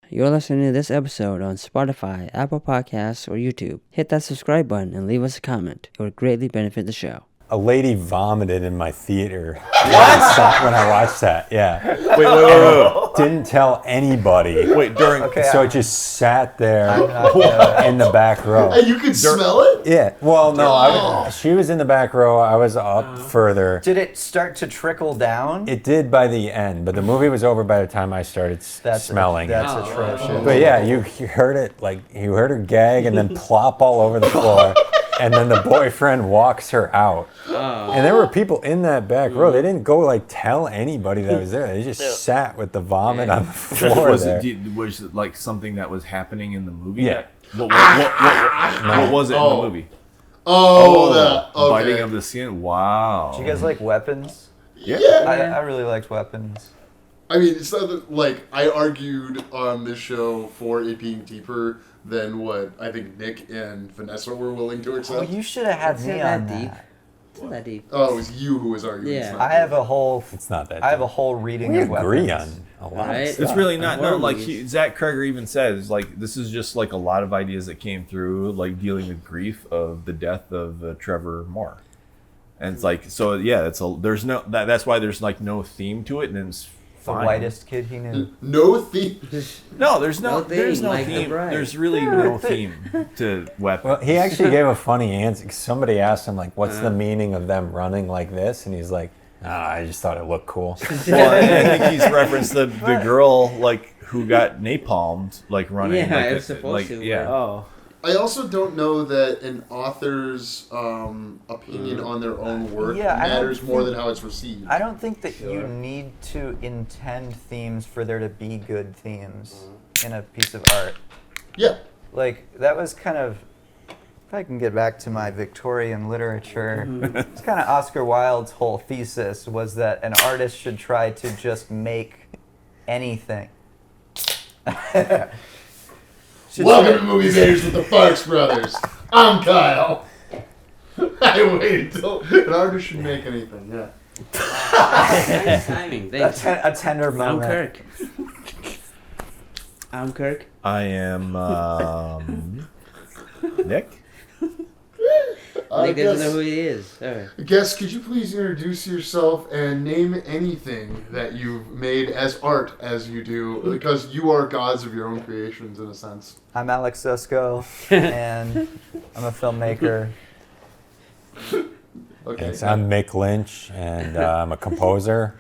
You're listening to this episode on Spotify, Apple Podcasts, or YouTube. Hit that subscribe button and leave us a comment. It would greatly benefit the show. A lady vomited in my theater. What? When I watched that, yeah. Wait. Didn't tell anybody. Wait, during... Okay, so it just sat there in the back row. And you could smell it? Yeah. Well, no, she was in the back row. I was up further. Did it start to trickle down? It did by the end, but the movie was over by the time I started smelling That's it. atrocious. But yeah, you heard it, like, you heard her gag and then plop all over the floor. And then the boyfriend walks her out. Oh. And there were people in that back row. They didn't go like tell anybody that was there. They just sat with the vomit on the floor. Was it like something that was happening in the movie? Yeah. What was it in the movie? Biting of the skin. Wow. Do you guys like weapons? Yeah. I really liked weapons. I mean, it's not that, like, I argued on this show for it being deeper than what I think Nick and Vanessa were willing to accept. Oh, you should have had me on deep. that. It's not that deep. Oh, it was you who was arguing. Yeah. It's not I have a whole. It's not that. I have a whole reading We of weapons. agree on a lot. Right? Of stuff. It's really not. No, like Zach Kreger even says, like, this is just like a lot of ideas that came through, like dealing with grief of the death of Trevor Moore, and it's like, so yeah, there's no that's why there's like no theme to it, and then it's The fine. whitest kid he knew. No theme. No, there's no theme, like The theme. Bride. There's really no theme to weapons. Well, he actually gave a funny answer. Somebody asked him, like, what's the meaning of them running like this? And he's like, I just thought it looked cool. Well, I think he's referenced the girl, like, who got napalmed, like, running. Yeah, like, it was supposed to, yeah. but- I also don't know that an author's opinion on their own work matters more than how it's received. I don't think that you need to intend themes for there to be good themes in a piece of art. Yeah. Like, that was kind of, if I can get back to my Victorian literature, it's kind of Oscar Wilde's whole thesis was that an artist should try to just make anything. Welcome to Movie Gators with the Farx brothers. I'm Kyle. I waited till an artist should make anything. Yeah. Nice timing. Thanks. A tender I'm moment. Kirk. I'm Kirk. I am Nick. Nick doesn't know who he is. All right. Guest, could you please introduce yourself and name anything that you've made as art as you do, because you are gods of your own creations in a sense. I'm Alex Suszko, and I'm a filmmaker. Okay. Yes, I'm Mick Lynch, and I'm a composer.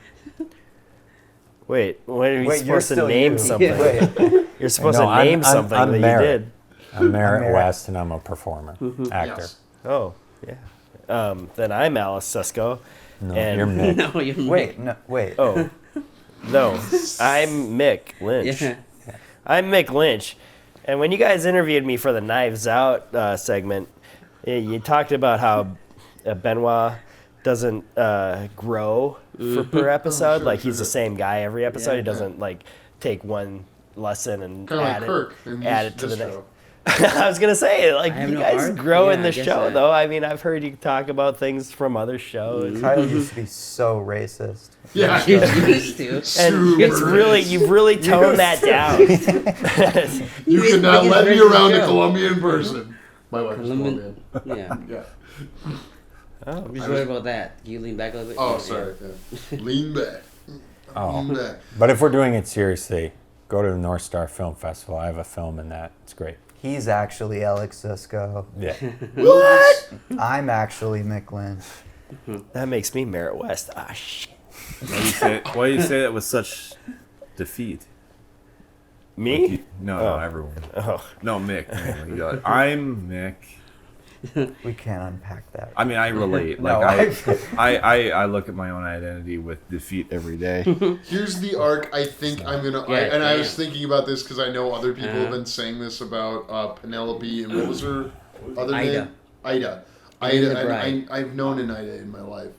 Wait, when are you you're supposed to still name you. something? Wait. You're supposed No, to name I'm something that Merritt. you did. I'm Merritt Merritt. West, and I'm a performer, actor. Yes. Oh, yeah. Then I'm Alex Suszko. No, And- you're Mick. No, you're Wait. Oh, no. I'm Mick Lynch. Yeah. I'm Mick Lynch. And when you guys interviewed me for the Knives Out segment, you talked about how Benoit doesn't grow per episode. Like, he's the same guy every episode. He doesn't, like, take one lesson and Kind of like add Kirk in it to this the next. show. I was gonna say, like, I have you no guys arc. grow in Yeah, the I guess show, I- though. I mean, I've heard you talk about things from other shows, Kyle used to be so racist. Yeah. You used to. and Super it's really you've really toned that down. You could not Biggest let me racist around a show. Colombian person. My wife is Colombian. Colombian. Yeah. Yeah. I'm just worried about that. Can you lean back a little bit? Oh, Yeah. sorry. Yeah. Lean back. Lean Oh. back. But if we're doing it seriously, go to the North Star Film Festival. I have a film in that. It's great. He's actually Alex Suszko. Yeah. What? I'm actually Mick Lynch. That makes me Merritt West. Ah, shit. Why do you say that with such defeat? Me? No, everyone. Oh, No, Mick. mainly. You're like, I'm Mick. We can't unpack that. I mean, I relate. No, Like, I look at my own identity with defeat every day. Here's the arc I think I'm gonna. I was thinking about this because I know other people have been saying this about Penelope and what was her other name? Ida. Ida the Ida. Bride. I've known an Ida in my life.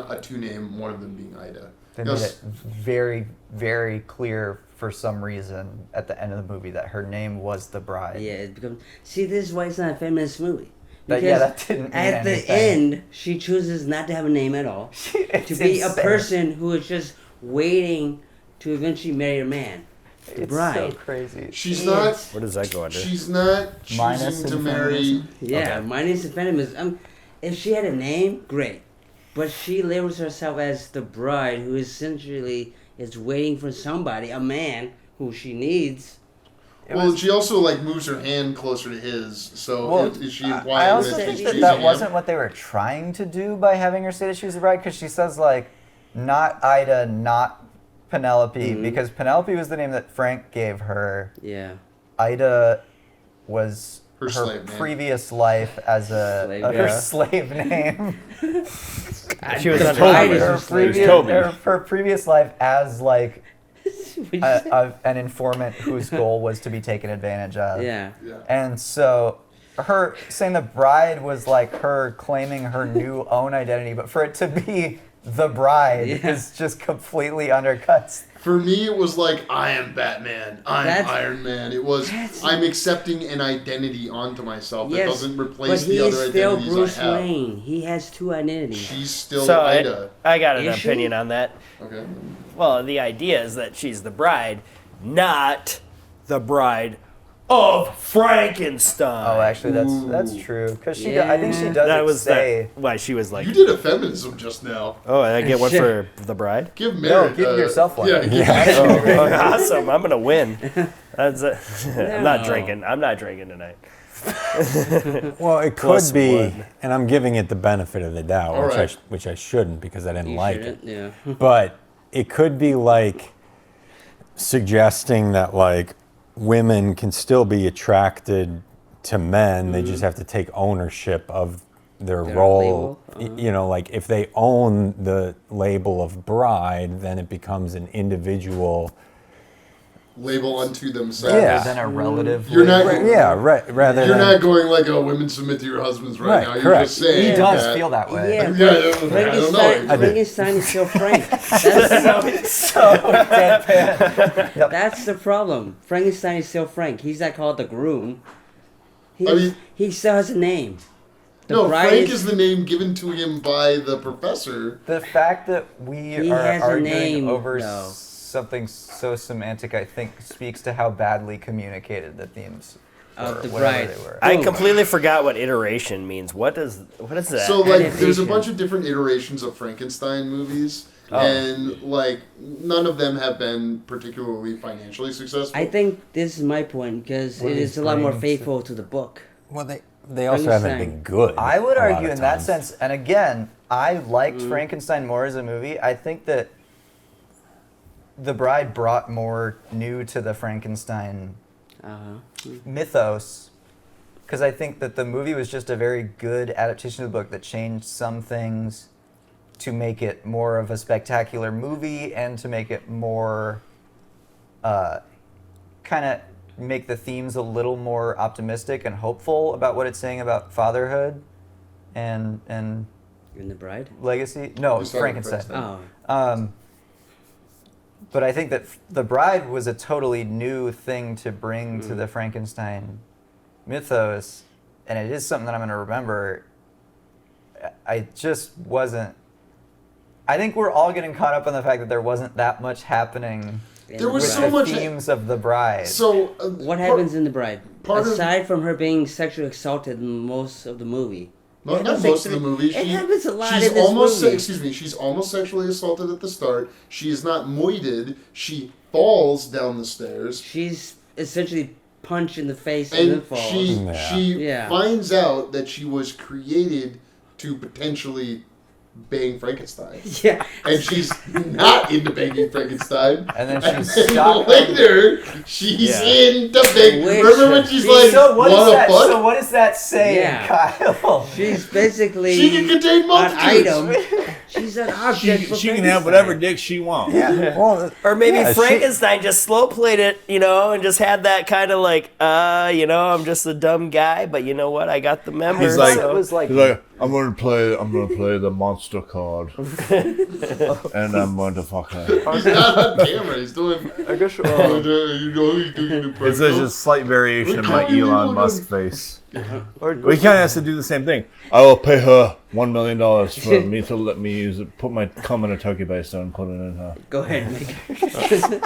A two name, one of them being Ida. They made it very, very clear for some reason at the end of the movie that her name was the bride. Yeah, it becomes. See, this is why it's not a feminist movie. But yeah, that didn't mean at the anything. end, she chooses not to have a name at all. It's to be insane. a person who is just waiting to eventually marry a man. It's bride. so crazy. She's not. Where does that go under? She's not Minus choosing to in marry. feminism? Yeah, Okay. minus the feminism. If she had a name, great. But she labels herself as the bride, who essentially is waiting for somebody, a man who she needs. Well, she also like moves her hand closer to his. So Well, is she I implying also that think she's that choosing that him? wasn't what they were trying to do by having her say that she was the bride, because she says like, not Ida, not Penelope, because Penelope was the name that Frank gave her. Yeah. Ida was Her her slave name. previous life as Slave her name. slave name. She was The under bride is her her her, slave previous, Toby. her previous life as like What'd you say? an informant whose goal was to be taken advantage of. Yeah. Yeah. And so her saying the bride was like her claiming her new own identity, but for it to be the bride Yeah. is just completely undercuts. For me, it was like, I am Batman. I'm That's- Iron Man. It was, That's- I'm accepting an identity onto myself that Yes, doesn't but replace he the is other still identities Bruce I have. Wayne. He has two identities. She's still So Ida. I got an Is she? opinion on that. Okay. Well, the idea is that she's the bride, not the bride of Frankenstein. Oh, actually, that's true. Because she, I think she Yeah. does that was say. why she was like, You did a feminism just now. oh, and I get one for the bride. Give Mary. give yourself one. Yeah. Give Oh, awesome! I'm gonna win. That's I'm not No. drinking. I'm not drinking tonight. Well, it could Plus be, wood. and I'm giving it the benefit of the doubt, All right. which I shouldn't because I didn't You like shouldn't, it. Yeah. But it could be like suggesting that like women can still be attracted to men. They just have to take ownership of their Their role. label, You know, like if they own the label of bride, then it becomes an individual. label unto themselves. Rather Yeah. than a relative. You're not- label. Yeah, rather You're than not going like, oh, women submit to your husbands right, Right, now. You're correct. just saying He does that. feel that way. Yeah, Yeah, I don't Frankenstein, know. Frankenstein is still Frank. That's, So deadpan. Yep. that's the problem. Frankenstein is still Frank. He's not called the groom. I mean- He still has a name. The No, bride Frank is the name given to him by the professor. The fact that we He are has a arguing name, over though. something so semantic, I think, speaks to how badly communicated the themes Of were, the whatever bride. they were. I Boom. completely forgot what iteration means. What is that? So, like, there's a Adaptation. bunch of different iterations of Frankenstein movies. Oh. And, like, none of them have been particularly financially successful. I think this is my point because What it is is a lot more brains? faithful to the book. well, they also haven't been good. I would a lot argue of in that times. sense, and again, I liked Frankenstein more as a movie. I think that The Bride brought more new to the Frankenstein mythos, because I think that the movie was just a very good adaptation of the book that changed some things to make it more of a spectacular movie and to make it more kind of make the themes a little more optimistic and hopeful about what it's saying about fatherhood and In the bride. legacy. No, It's not Frankenstein. Oh, But I think that The Bride was a totally new thing to bring to the Frankenstein mythos, and it is something that I'm going to remember. I just wasn't. I think we're all getting caught up on the fact that there wasn't that much happening in There The was with so Bride. the much- themes of The Bride. So, What happens in the bride? part of- Aside from her being sexually assaulted in most of the movie. not It happens most of like the movie. It happens a lot she's in this almost, movie. excuse me, she's almost sexually assaulted at the start. She is not moited. She falls down the stairs. She's essentially punched in the face and then And falls. she Yeah. finds out that she was created to potentially bang Frankenstein. Yeah. And she's not into banging Frankenstein. And then And she's then stopped. later, she's Yeah. into bang. Which- Remember when she's like, So what, wanna fuck? so what does that say, Yeah. Kyle? She's basically She can contain an multitudes. item. She's an object for She can have whatever Frankenstein. dick she wants. Yeah. Well, Or maybe yeah, Frankenstein just slow played it, and just had that kind of like, I'm just a dumb guy, but you know what? I got the memory. He's like, it was like- I'm gonna play the monster card, and I'm going to fuck her. He's not on camera. He's doing. I guess. you know, he's doing the It's just a slight variation of my Elon Musk face. We kind of has to do the same thing. I will pay her $1 million for me to let me use it, put my cum in a turkey baster and put it in her. Go ahead, Nick.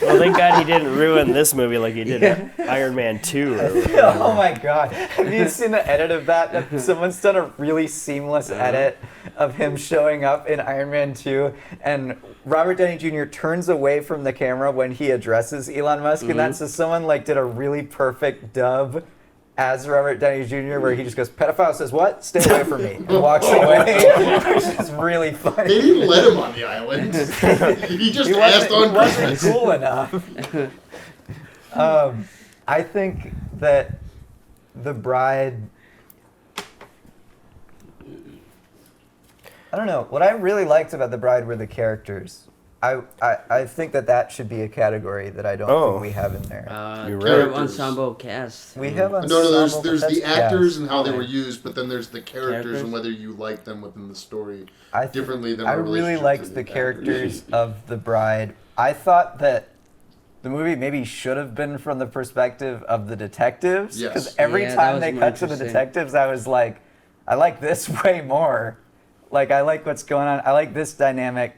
Well, thank God he didn't ruin this movie like he did Iron Man 2. Oh my God. Have you seen the edit of that? Someone's done a really seamless edit of him showing up in Iron Man 2, and Robert Downey Jr. turns away from the camera when he addresses Elon Musk, and that's so someone like did a really perfect dub as Robert Downey Jr. where he just goes, pedophile says what? Stay away from me. And walks away, which is really funny. They didn't let him on the island. He just asked on Christmas. He wasn't cool enough. I think that The Bride... I don't know. What I really liked about The Bride were the characters. I think that should be a category that I don't think we have in there. Ensemble cast. We have ensemble. No, there's the actors and how they were used, but then there's the characters and whether you like them within the story differently than I really liked the characters of The Bride. I thought that the movie maybe should have been from the perspective of the detectives, because every time they cut to the detectives, I was like, I like this way more. Like, I like what's going on. I like this dynamic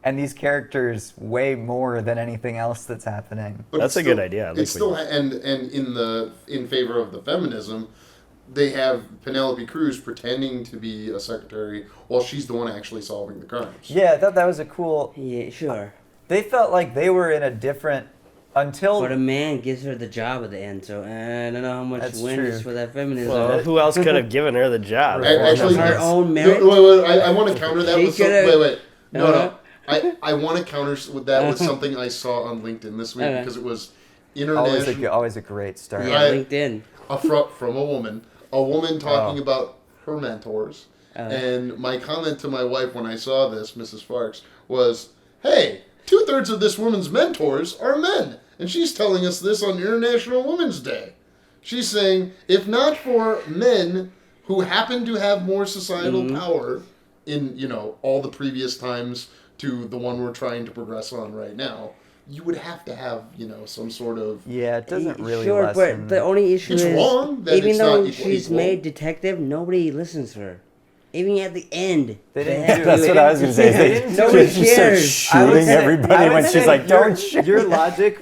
and these characters way more than anything else that's happening. But that's a good idea. It's still and in favor of the feminism, they have Penelope Cruz pretending to be a secretary while she's the one actually solving the crimes. Yeah, I thought that was a cool. Yeah, sure. They felt like they were in a different until. But a man gives her the job at the end, so I don't know how much win is for that feminism. Well, who else could have given her the job? Actually, her own merit. Wait, I want to counter that with something. Wait. No. I want to counter with that with something I saw on LinkedIn this week because it was international. Always a great start. Yeah, LinkedIn. From a woman talking about her mentors. And my comment to my wife when I saw this, Mrs. Farx, was, hey, 2/3 of this woman's mentors are men. And she's telling us this on International Women's Day. She's saying, if not for men who happen to have more societal power in, all the previous times to the one we're trying to progress on right now, you would have to have, some sort of... Yeah, it doesn't really lessen. But the only issue is, wrong that even though she's made detective, nobody listens to her. Even at the end. That's what I was going to say. Nobody She cares. starts shooting everybody when she's like, don't shoot. Your logic,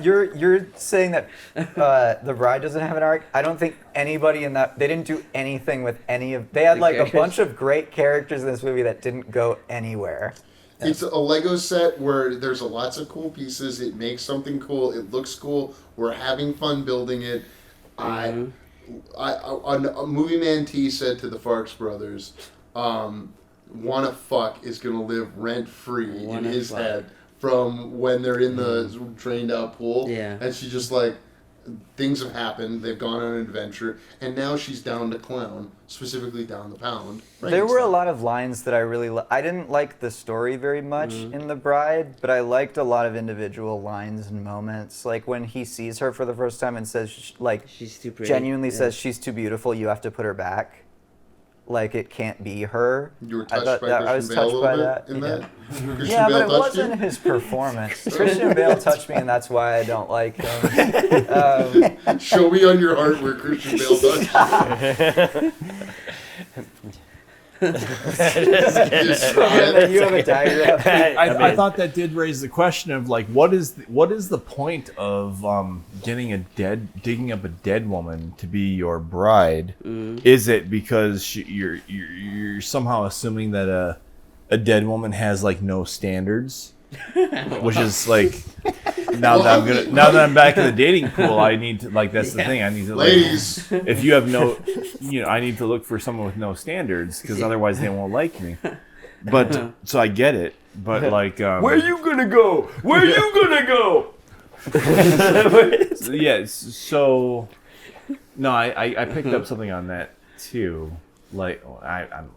you're saying that The Bride doesn't have an arc. I don't think anybody in that, they didn't do anything with any of, they had like a bunch of great characters in this movie that didn't go anywhere. It's a Lego set where there's lots of cool pieces. It makes something cool. It looks cool. We're having fun building it. A Movie Man T said to the Farx brothers, "Wanna fuck is gonna live rent free in his head from when they're in the drained out pool." Yeah. And she just like, things have happened. They've gone on an adventure, and now she's down to clown, specifically down the pound. There were a lot of lines that I really I didn't like the story very much in The Bride, but I liked a lot of individual lines and moments. Like when he sees her for the first time and says, she's too pretty. Genuinely says she's too beautiful, you have to put her back. Like it can't be her. You were touched by Christian Bale a little bit in that? Yeah, but it wasn't his performance. Christian Bale touched me, and that's why I don't like him. Show me on your heart where Christian Bale touched you. You have a diagram. I thought that did raise the question of like, what is the point of digging up a dead woman to be your bride? Is it because you're somehow assuming that a dead woman has like no standards, which is like now that I'm back in the dating pool, I need to that's the thing. I need to ladies. If you have no, I need to look for someone with no standards because otherwise they won't like me. But so I get it. But like, where you gonna go? Where you gonna go? Yeah. So no, I picked up something on that too. Like I'm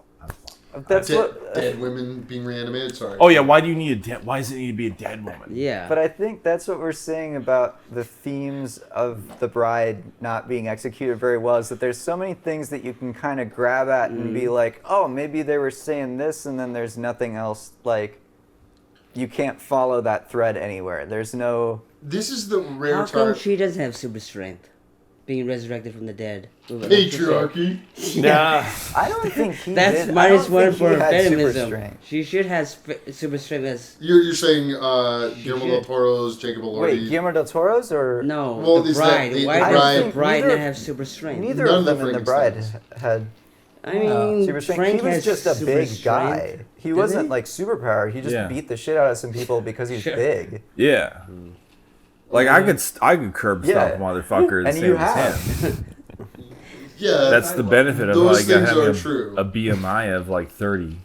That's dead women being reanimated. Sorry. Oh yeah, why do you need why does it need to be a dead woman? Yeah. But I think that's what we're saying about the themes of The Bride not being executed very well, is that there's so many things that you can kind of grab at and be like, oh, maybe they were saying this, and then there's nothing else. Like, you can't follow that thread anywhere. There's no... This is the rare How come she doesn't have super strength? being resurrected from the dead. Patriarchy. Nah. I don't think he That's did. minus I don't one think for he had super feminism. strength. She should have super strength as... You're saying Guillermo del should. Toro's Jacob Elordi? Wait, Guillermo del Toro's or No, Well, the is that bride. the Why bride- does the bride Neither- not have super strength? neither None of of the them in The Bride Frankensteins. had I mean, super strength. Frank He was has just a super big strength. guy. He Did wasn't he? like superpower. He just Yeah. beat the shit out of some people because he's Sure. big. Yeah. Like I could curb Yeah. stomp motherfucker And the you same as have. him. Yeah, That's the benefit of Those like things are having true. a BMI of like 30.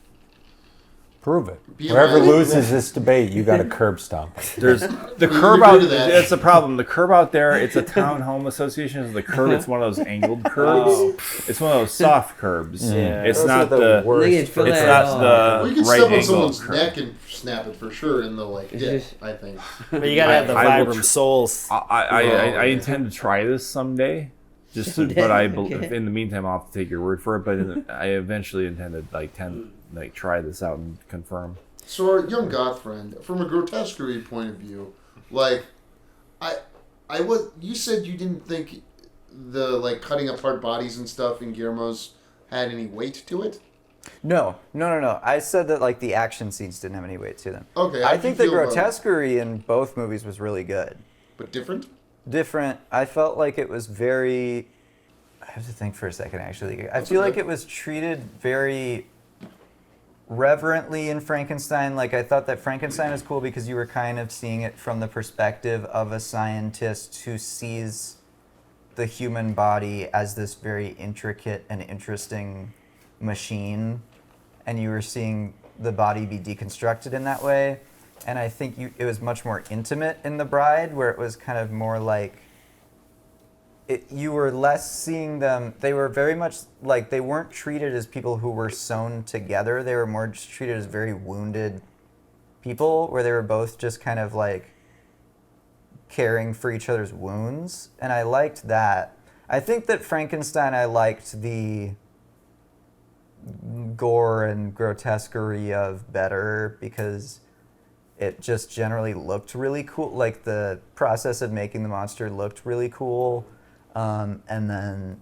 Prove it. BMI Whoever is- loses this debate, you got to curb stomp. There's the We curb agree out. to that. That's the problem. The curb out there. It's a townhome association. It's the curb. It's one of those angled curbs. It's one of those soft curbs. Yeah. It's Those are not the the. worst. They can feel It's that not at all. the Well, you can right step on angle someone's curb. neck and snap it for sure in the like It's dick, just- I think. But you gotta have the I will Vibram tr- Souls. I intend to try this someday. Just to, but Okay. in the meantime, I'll have to take your word for it. But I eventually intend to try this out and confirm. So our young goth friend, from a grotesquerie point of view, like, you said you didn't think the like cutting apart bodies and stuff in Guillermo's had any weight to it. No. I said that like the action scenes didn't have any weight to them. Okay, I think the feel about it? grotesquerie in both movies was really good. But different. Different. I felt like it was very. I have to think for a second. Actually, I feel like it was treated very reverently in Frankenstein. Like I thought that Frankenstein was cool because you were kind of seeing it from the perspective of a scientist who sees the human body as this very intricate and interesting machine, and you were seeing the body be deconstructed in that way. And I think it was much more intimate in The Bride, where it was kind of more like you were less seeing them. They were very much like they weren't treated as people who were sewn together. They were more just treated as very wounded people, where they were both just kind of like caring for each other's wounds. And I liked that. I think that Frankenstein, I liked the gore and grotesquerie of better because it just generally looked really cool. Like the process of making the monster looked really cool. And then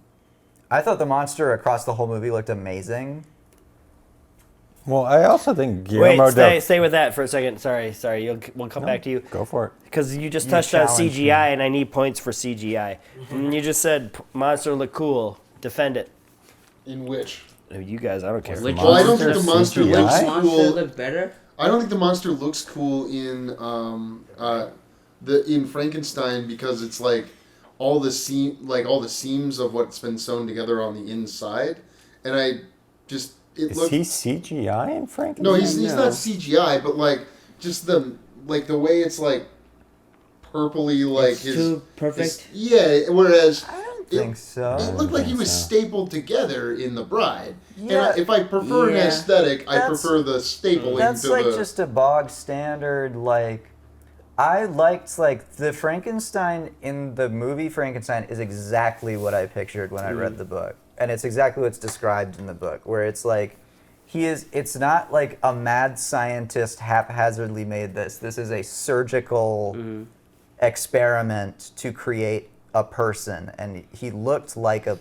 I thought the monster across the whole movie looked amazing. Well, I also think Guillermo Wait, stay with that for a second. Sorry. We'll come back to you. Go for it. Because you just touched on challenged CGI, and I need points for CGI. And you just said monster look cool. Defend it. In which? You guys, I don't care. Which Well, I don't think the monster CGI? looks monster cool. look better? I don't think the monster looks cool in in Frankenstein because it's like all the seams of what's been sewn together on the inside, and Is looked. he CGI in Frankenstein? No, he's No. not CGI, but like just the way it's like purpley, like It's his too perfect? yeah. Whereas I don't think so. it looked like he was stapled together in The Bride. Yeah. And if I prefer an Yeah. aesthetic, I That's- prefer the stapling That's to like the. just a bog standard, like I liked like the Frankenstein in the movie Frankenstein is exactly what I pictured when I read the book. And it's exactly what's described in the book, where it's like it's not like a mad scientist haphazardly made this. This is a surgical experiment to create a person, and he looked like a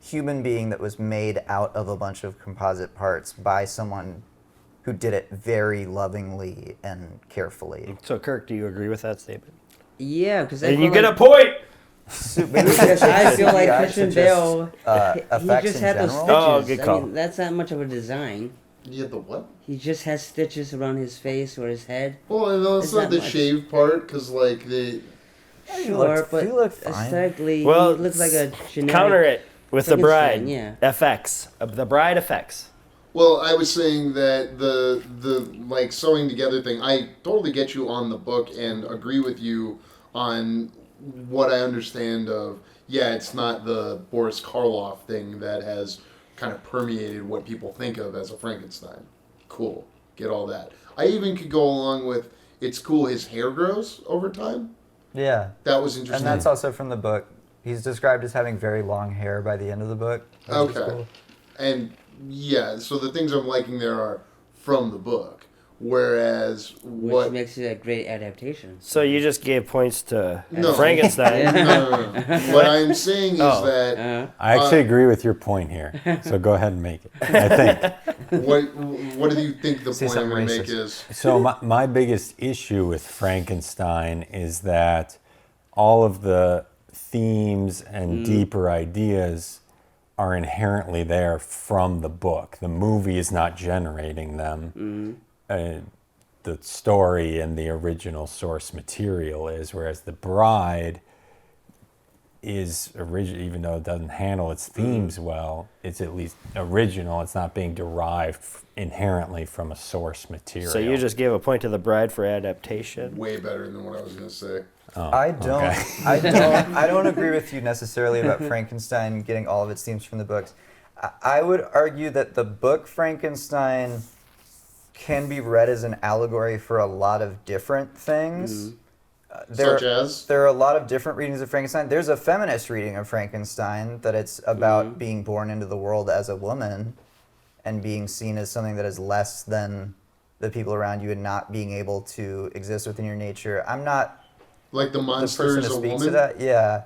human being that was made out of a bunch of composite parts by someone who did it very lovingly and carefully. So, Kirk, do you agree with that statement? Yeah, because And you get a point! Because I feel like CGI Christian to Bale, he effects just in had those general. stitches. Oh, good call. I mean, that's not much of a design. You had the what? He just has stitches around his face or his head. Well, and It's also not the much. shaved part, because like the. Sure, but he looked fine. aesthetically, Well, he looks like a generic... Counter it with The Bride. Frankenstein, yeah. FX. The Bride effects. Well, I was saying that the like sewing together thing. I totally get you on the book and agree with you on what I understand of. Yeah, it's not the Boris Karloff thing that has kind of permeated what people think of as a Frankenstein. Cool, get all that. I even could go along with it's cool his hair grows over time. Yeah. That was interesting. And that's also from the book. He's described as having very long hair by the end of the book. which is Okay. cool. And yeah, so the things I'm liking there are from the book. Whereas Which makes it a great adaptation. So you just gave points to No. Frankenstein. No. What I'm saying is Oh. that I actually agree with your point here. So go ahead and make it. I think. what do you think the Say point I'm going to something make racist. is? So my biggest issue with Frankenstein is that all of the themes and deeper ideas are inherently there from the book. The movie is not generating them. The story and the original source material is, whereas The Bride is original, even though it doesn't handle its themes well, it's at least original. It's not being derived inherently from a source material. So you just gave a point to The Bride for adaptation. Way better than what I was going to say. I don't. okay. I don't agree with you necessarily about Frankenstein getting all of its themes from the books. I would argue that the book Frankenstein can be read as an allegory for a lot of different things. Such as? There are a lot of different readings of Frankenstein. There's a feminist reading of Frankenstein that it's about being born into the world as a woman and being seen as something that is less than the people around you and not being able to exist within your nature. I'm not Like the the monster person is to a speak woman? to that. Yeah,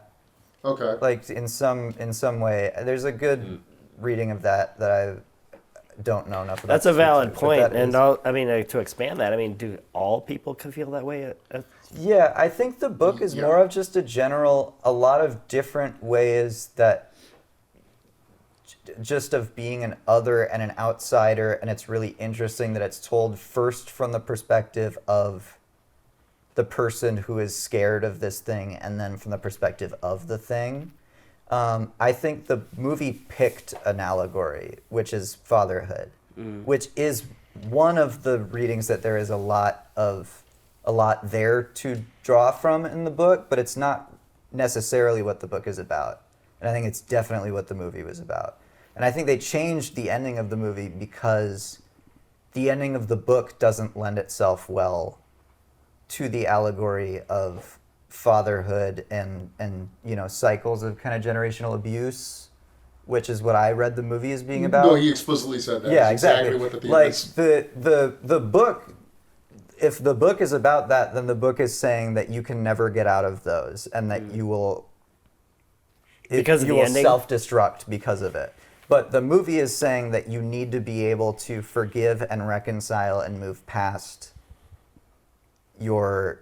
Okay. like in some way. There's a good reading of that I don't know enough about. That's to a speak valid to, but point. that And is- to expand that, I mean, do all people can feel that way? Yeah, I think the book is Yeah. more of just a lot of different ways that just of being an other and an outsider, and it's really interesting that it's told first from the perspective of the person who is scared of this thing and then from the perspective of the thing. I think the movie picked an allegory, which is fatherhood, which is one of the readings that there is a lot there to draw from in the book, but it's not necessarily what the book is about. And I think it's definitely what the movie was about. And I think they changed the ending of the movie because the ending of the book doesn't lend itself well to the allegory of fatherhood and cycles of kind of generational abuse, which is what I read the movie as being about. No, he explicitly said that. Yeah, That's exactly. what the theme Like is. the book, if the book is about that, then the book is saying that you can never get out of those, and that you will Because of you the will ending? self-destruct because of it. But the movie is saying that you need to be able to forgive and reconcile and move past your,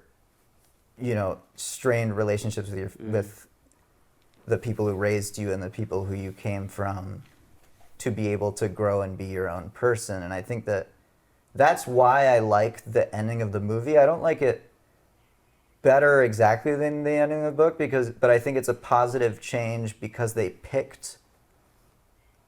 strained relationships with the people who raised you and the people who you came from, to be able to grow and be your own person. And I think that's why I like the ending of the movie. I don't like it better exactly than the ending of the book but I think it's a positive change because they picked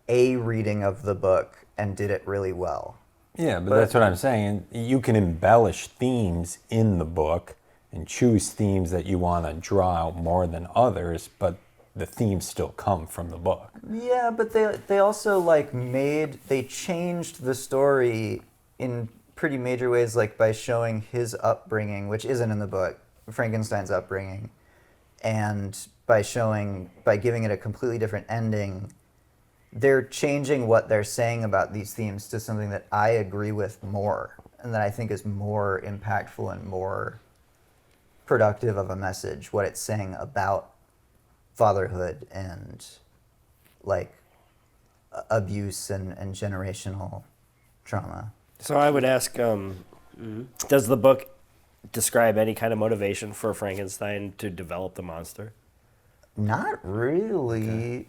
a reading of the book and did it really well. Yeah, but that's what I'm saying. You can embellish themes in the book and choose themes that you want to draw out more than others, but the themes still come from the book. Yeah, but they also they changed the story in pretty major ways, like by showing his upbringing, which isn't in the book, Frankenstein's upbringing, and by giving it a completely different ending. They're changing what they're saying about these themes to something that I agree with more, and that I think is more impactful and more productive of a message, what it's saying about fatherhood and abuse and generational trauma. So I would ask, does the book describe any kind of motivation for Frankenstein to develop the monster? Not really. Okay.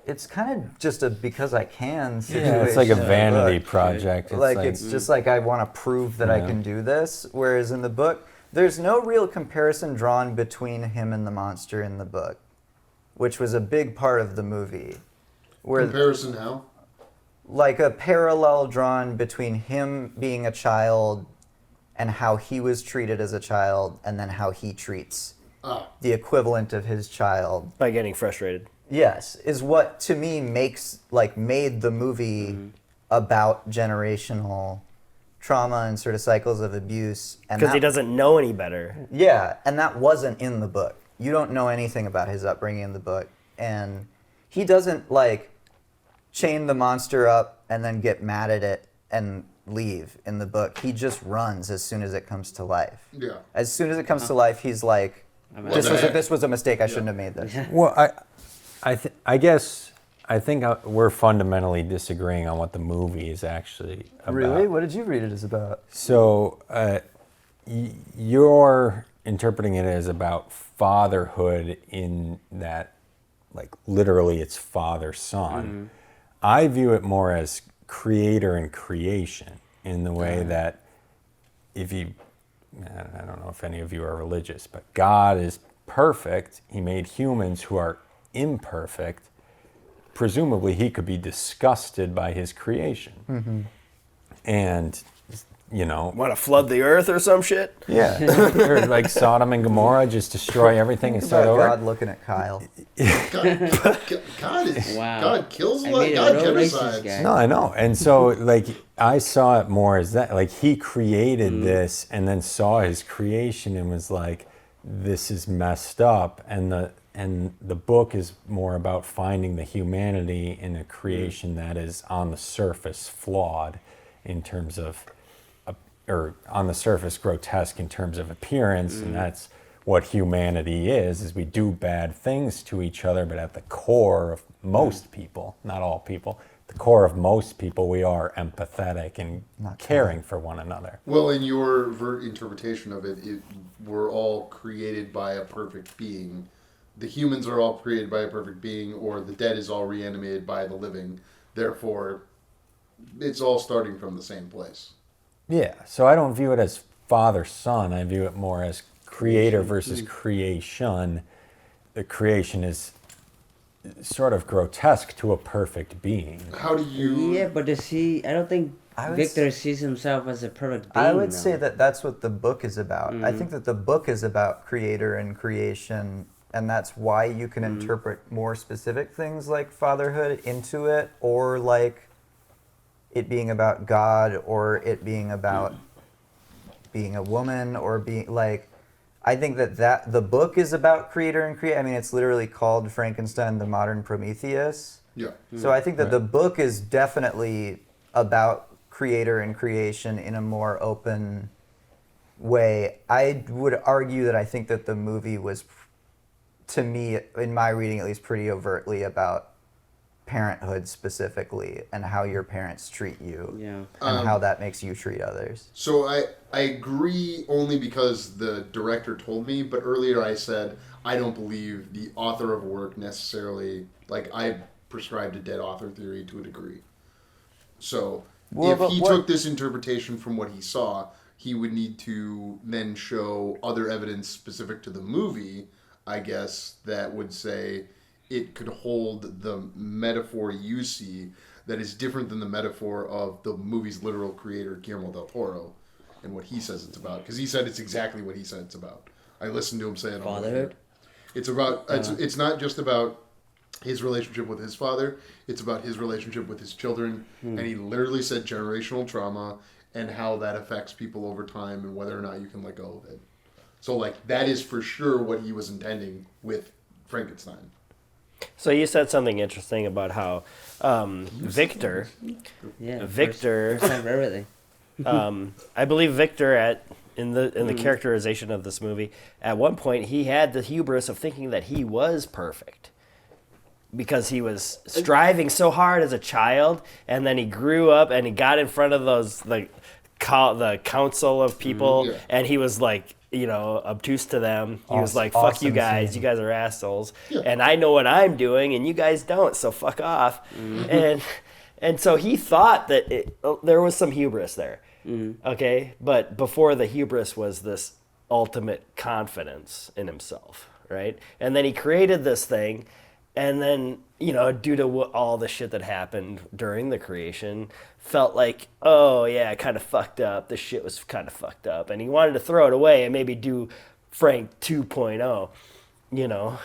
It's kind of just a because I can situation. Yeah, it's like a vanity project. It's just like I want to prove that I can do this. Whereas in the book, there's no real comparison drawn between him and the monster in the book, which was a big part of the movie. Comparison how? Like a parallel drawn between him being a child and how he was treated as a child, and then how he treats the equivalent of his child. By getting frustrated. Yes, is what to me made the movie about generational trauma and sort of cycles of abuse. Because he doesn't know any better. Yeah, and that wasn't in the book. You don't know anything about his upbringing in the book. And he doesn't chain the monster up and then get mad at it and leave in the book. He just runs as soon as it comes to life. Yeah. As soon as it comes to life, he's like, this was a mistake. I shouldn't have made this. Well, I guess I think we're fundamentally disagreeing on what the movie is actually about. Really? What did you read it as about? So you're interpreting it as about fatherhood in that, like, literally it's father-son. Mm-hmm. I view it more as creator and creation in the way that if you, I don't know if any of you are religious, but God is perfect. He made humans who are imperfect. Presumably he could be disgusted by his creation. Mm-hmm. And, you know... Want to flood the earth or some shit? Yeah. Or like Sodom and Gomorrah, just destroy everything and start over. God looking at Kyle. God kills a lot. God genocides. No, I know. And so, like, I saw it more as that. Like, he created this and then saw his creation and was like, this is messed up. And the book is more about finding the humanity in a creation that is on the surface flawed in terms of, or on the surface grotesque in terms of appearance, and that's what humanity is we do bad things to each other, but at the core of most people, not all people, the core of most people, we are empathetic and caring for one another. Well, in your interpretation of it, we're all created by a perfect being. The humans are all created by a perfect being, or the dead is all reanimated by the living. Therefore, it's all starting from the same place. Yeah, so I don't view it as father-son. I view it more as creator versus creation. The creation is sort of grotesque to a perfect being. How do you... Yeah, but does he... I don't think Victor sees himself as a perfect being. I would say that that's what the book is about. I think that the book is about creator and creation, and that's why you can interpret more specific things like fatherhood into it, or like it being about God, or it being about being a woman, or being like, I think that the book is about creator and create. I mean, it's literally called Frankenstein, the Modern Prometheus. Yeah. So I think that the book is definitely about creator and creation in a more open way. I would argue that I think that the movie was, to me, in my reading at least, pretty overtly about parenthood specifically, and how your parents treat you, and how that makes you treat others. So I agree only because the director told me, but earlier I said I don't believe the author of a work necessarily, like, I prescribe to dead author theory to a degree. So if he took this interpretation from what he saw, he would need to then show other evidence specific to the movie, I guess, that would say it could hold the metaphor you see that is different than the metaphor of the movie's literal creator, Guillermo del Toro, and what he says it's about. Because he said it's exactly what he said it's about. I listened to him say it on the radio. It's about. It's not just about his relationship with his father. It's about his relationship with his children. And he literally said generational trauma and how that affects people over time and whether or not you can let go of it. So, like, that is for sure what he was intending with Frankenstein. So you said something interesting about how Victor, I believe Victor in the characterization of this movie, at one point he had the hubris of thinking that he was perfect because he was striving so hard as a child, and then he grew up and he got in front of those the council of people, and he was like, you know, obtuse to them. He was like, fuck you guys. You guys are assholes. Yeah. And I know what I'm doing, and you guys don't, so fuck off. And so he thought that there was some hubris there. Okay? But before the hubris was this ultimate confidence in himself, right? And then he created this thing, and then, you know, due to all the shit that happened during the creation, felt like, oh yeah, kind of fucked up. This shit was kind of fucked up, and he wanted to throw it away and maybe do Frank 2.0, you know.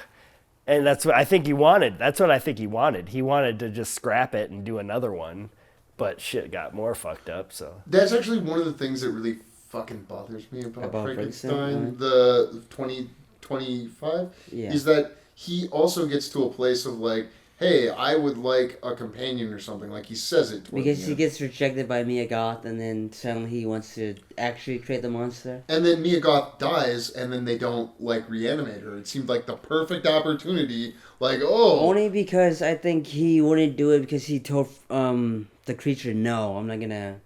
And that's what I think he wanted. That's what I think he wanted. He wanted to just scrap it and do another one, but shit got more fucked up. So that's actually one of the things that really fucking bothers me about Frankenstein, the 2025, is that he also gets to a place of, like, hey, I would like a companion or something. Like he says it towards Because the he end. gets rejected by Mia Goth, and then suddenly he wants to actually create the monster. And then Mia Goth dies, and then they don't like reanimate her. It seemed like the perfect opportunity. Like, oh, Only because I think he wouldn't do it because he told the creature, no, I'm not gonna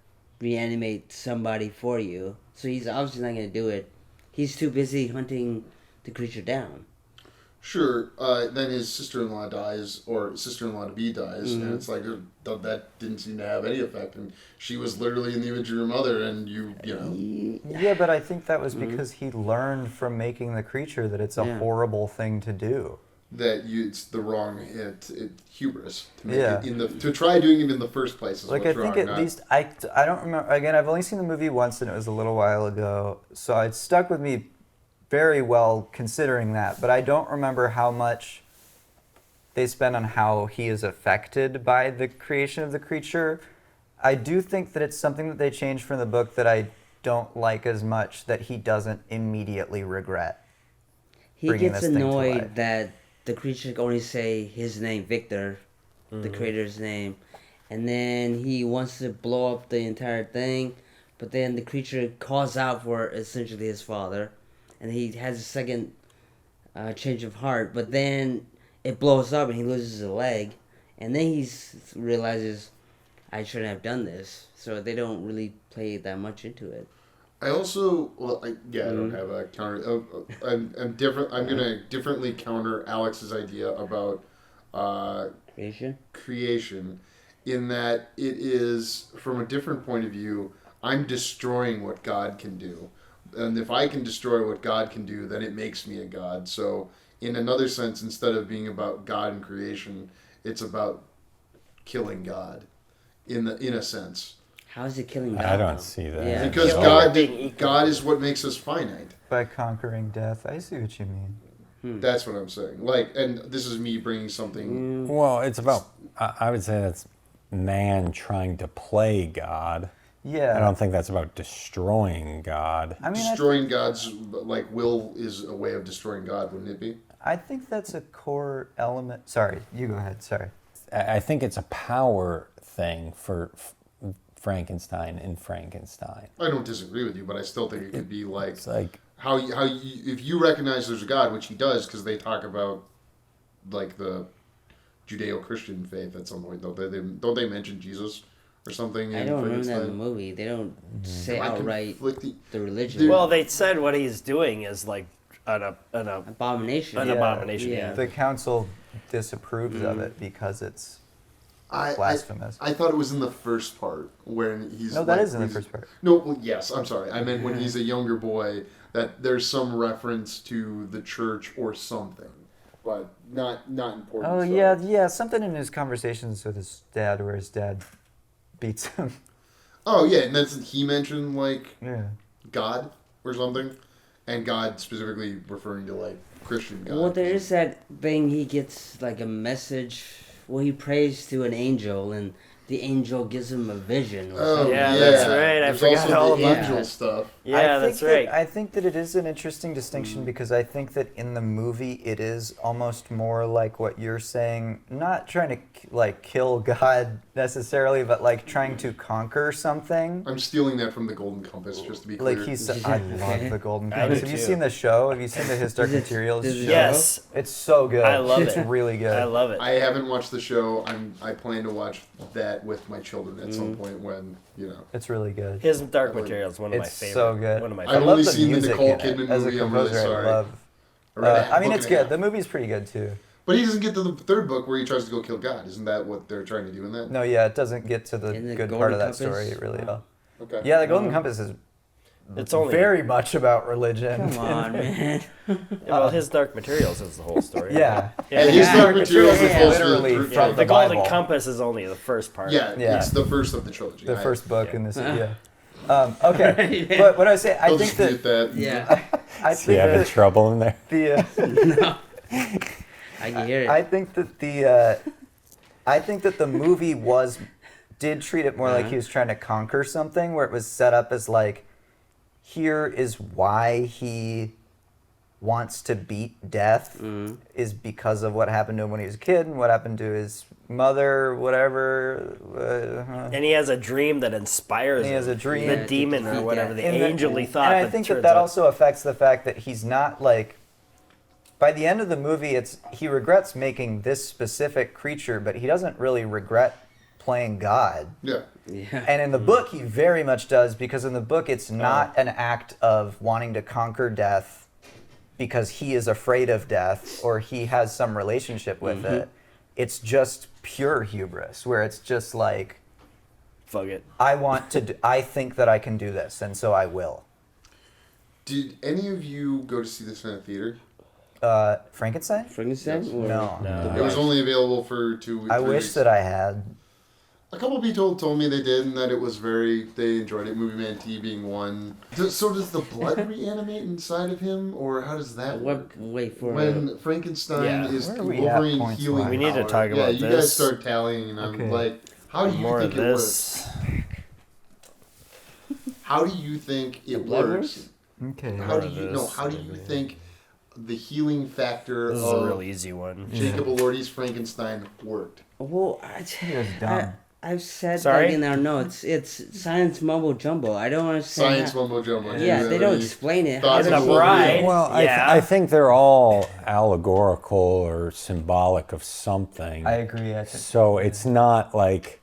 reanimate somebody for you. So he's obviously not gonna do it. He's too busy hunting the creature down. sure. Then his sister-in-law dies, or sister-in-law to be dies, and it's like that didn't seem to have any effect. And she was literally in the image of your mother, and you know. Yeah, but I think that was because he learned from making the creature that it's a Yeah. horrible thing to do. That it's the wrong hubris to make Yeah. it to try doing it in the first place is Like what's I think wrong, at not- least I don't remember. Again, I've only seen the movie once, and it was a little while ago, so it stuck with me very well considering that. But I don't remember how much they spend on how he is affected by the creation of the creature. I do think that it's something that they changed from the book that I don't like as much, that he doesn't immediately regret. He Bringing gets this thing to annoyed life. that the creature can only say his name, Victor, the creator's name, and then he wants to blow up the entire thing, but then the creature calls out for essentially his father, and he has a second change of heart, but then it blows up and he loses a leg, and then he realizes, I shouldn't have done this. So they don't really play that much into it. I also, I don't have a counter. I'm different. I'm gonna differently counter Alex's idea about creation, in that it is from a different point of view. I'm destroying what God can do, and if I can destroy what God can do, then it makes me a god. So, in another sense, instead of being about God and creation, it's about killing God, in a sense. How is it killing God? I don't though? see that. Yeah. Because No. God is what makes us finite. By conquering death. I see what you mean. That's what I'm saying. Like, and this is me bringing something. Well, it's about, I would say that's man trying to play God. Yeah. I don't think that's about destroying God. I mean, Destroying God's will is a way of destroying God, wouldn't it be? I think that's a core element. Sorry, you go ahead. Sorry. I think it's a power thing for Frankenstein and Frankenstein. I don't disagree with you, but I still think it could be like It's like, how if you recognize there's a God, which he does, because they talk about like the Judeo-Christian faith at some point, don't they mention Jesus or something? I in don't remember that in the Frankenstein? movie. They don't say I outright conflicting- the religion. Dude. Well, they said what he's doing is like an Abomination. abomination. Yeah. The council disapproves of it because it's I blasphemous. I thought it was in the first part when he's. No, that like, is in the he's- first part. No, well, yes, I'm sorry. I meant when he's a younger boy that there's some reference to the church or something, but not important. Oh stuff. yeah, something in his conversations with his dad, where his dad beats him. Oh yeah, and that's he mentioned like Yeah. God or something, and God specifically referring to like Christian God. Well, there is that thing he gets like a message. Well, he prays to an angel, and the angel gives him a vision. Or Oh something. Yeah, that's right. I There's forgot also all the about angel that. stuff. Yeah, that's right. I think that it is an interesting distinction because I think that in the movie it is almost more like what you're saying, not trying to like kill God necessarily, but like trying to conquer something. I'm stealing that from the Golden Compass, just to be clear. Like I love the Golden I Compass. do Have you too. seen the show? Have you seen the His Dark Is it- Materials is it- show? Yes. It's so good. I love it's it. really good. I love it. I haven't watched the show. I plan to watch that with my children at some point when It's really good. His Dark Material is one of my It's favorite. so good. One of my I've I favorite. love only the seen the music Nicole in it. Kidman As a movie, I'm really composer, sorry. I love. I read a I mean, book it's and a good. half. The movie's pretty good too. But he doesn't get to the third book where he tries to go kill God. Isn't that what they're trying to do in that? No, yeah, it doesn't get to the In the good Golden part of that Compass? story really at all. Okay. Yeah, the Golden Compass is It's only very much about religion. Come on, man. well, his Dark Materials is the whole story. Yeah. Yeah, And his his Yeah. Dark Materials is Yeah, supposed to literally be from the the Golden Bible. Compass is only the first part. Yeah. It's the first of the trilogy. The first book in this. Yeah. Yeah. Okay, but what I was saying, I I'll think just mute that that. Yeah. I is he think having that trouble in there? the I can hear it. I think that the movie did treat it more like he was trying to conquer something, where it was set up as like, here is why he wants to beat death is because of what happened to him when he was a kid and what happened to his mother, whatever. And he has a dream that inspires He him. has a dream. The demon or whatever, the And angel he thought. And I think that also affects the fact that he's not like. By the end of the movie, he regrets making this specific creature, but he doesn't really regret playing God. Yeah. And in the book, he very much does, because in the book, it's not an act of wanting to conquer death because he is afraid of death or he has some relationship with it. It's just pure hubris, where it's just like, fuck it. I think that I can do this, and so I will. Did any of you go to see this in a theater? Frankenstein? Frankenstein? Yes. No. It was only available for 2 weeks. I wish that I had. A couple people told me they did, and that it was they enjoyed it. Movie Man T being one. So does the blood reanimate inside of him, or how does that work? When Frankenstein is Wolverine healing. We need to talk about this. Yeah, you guys start tallying, and I'm like, how do you think it works? How do you think it works? Okay. How do you think the healing factor This is a real easy one. Jacob Elordi's Frankenstein worked? Well, I've said Sorry? that in our notes. It's science mumbo jumbo. I don't understand. Science mumbo jumbo. Yeah, they don't explain it. thoughts The on Wolverine? Bride. Well, I think they're all allegorical or symbolic of something. I agree. So it's not like,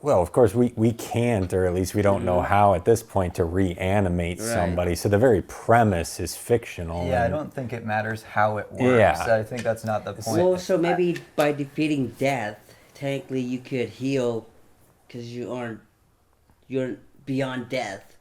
well, of course we can't, or at least we don't know how at this point to reanimate somebody. So the very premise is fictional. Yeah, I don't think it matters how it works. Yeah. I think that's not the point. Well, so maybe by defeating death, technically you could heal, because you're beyond death.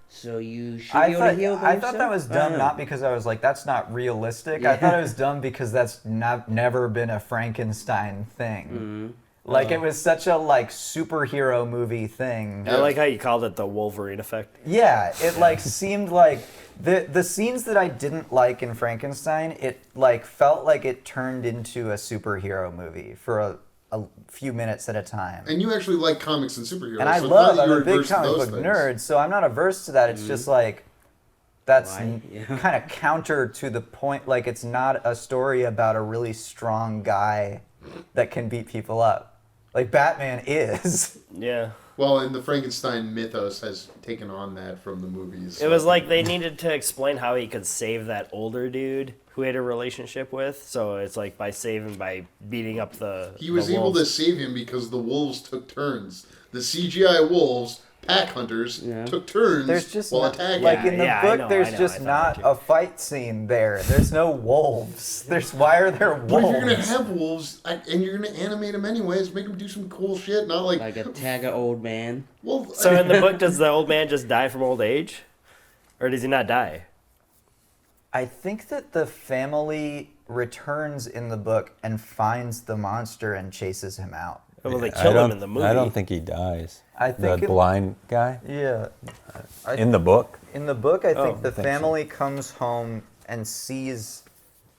So you should be able to heal by I yourself? thought that was dumb, not because I was like, that's not realistic. I thought it was dumb because that's never been a Frankenstein thing. Like, it was such a, superhero movie thing. I like how you called it the Wolverine effect. Yeah, it, seemed like... The scenes that I didn't like in Frankenstein, it, felt like it turned into a superhero movie for a few minutes at a time. And you actually like comics and superheroes. And I'm a big comic book nerd, so I'm not averse to that. It's just, that's kind of counter to the point. Like, it's not a story about a really strong guy that can beat people up. Like, Batman is. Yeah. Well, and the Frankenstein mythos has taken on that from the movies. It was like they needed to explain how he could save that older dude who he had a relationship with. So it's like by beating up the He was the able to wolves. save him because the wolves took turns. The CGI wolves, pack hunters, took turns There's just while not, attacking. in the book, there's just not a fight scene there. There's no wolves. Why are there wolves? But if you're going to have wolves, and you're going to animate them anyways, make them do some cool shit, not like attack an old man. Well, So in the book, does the old man just die from old age? Or does he not die? I think that the family returns in the book and finds the monster and chases him out. Well, they kill him in the movie. I don't think he dies. I think the blind guy? Yeah. In the book? In the book, I think the think family comes home and sees...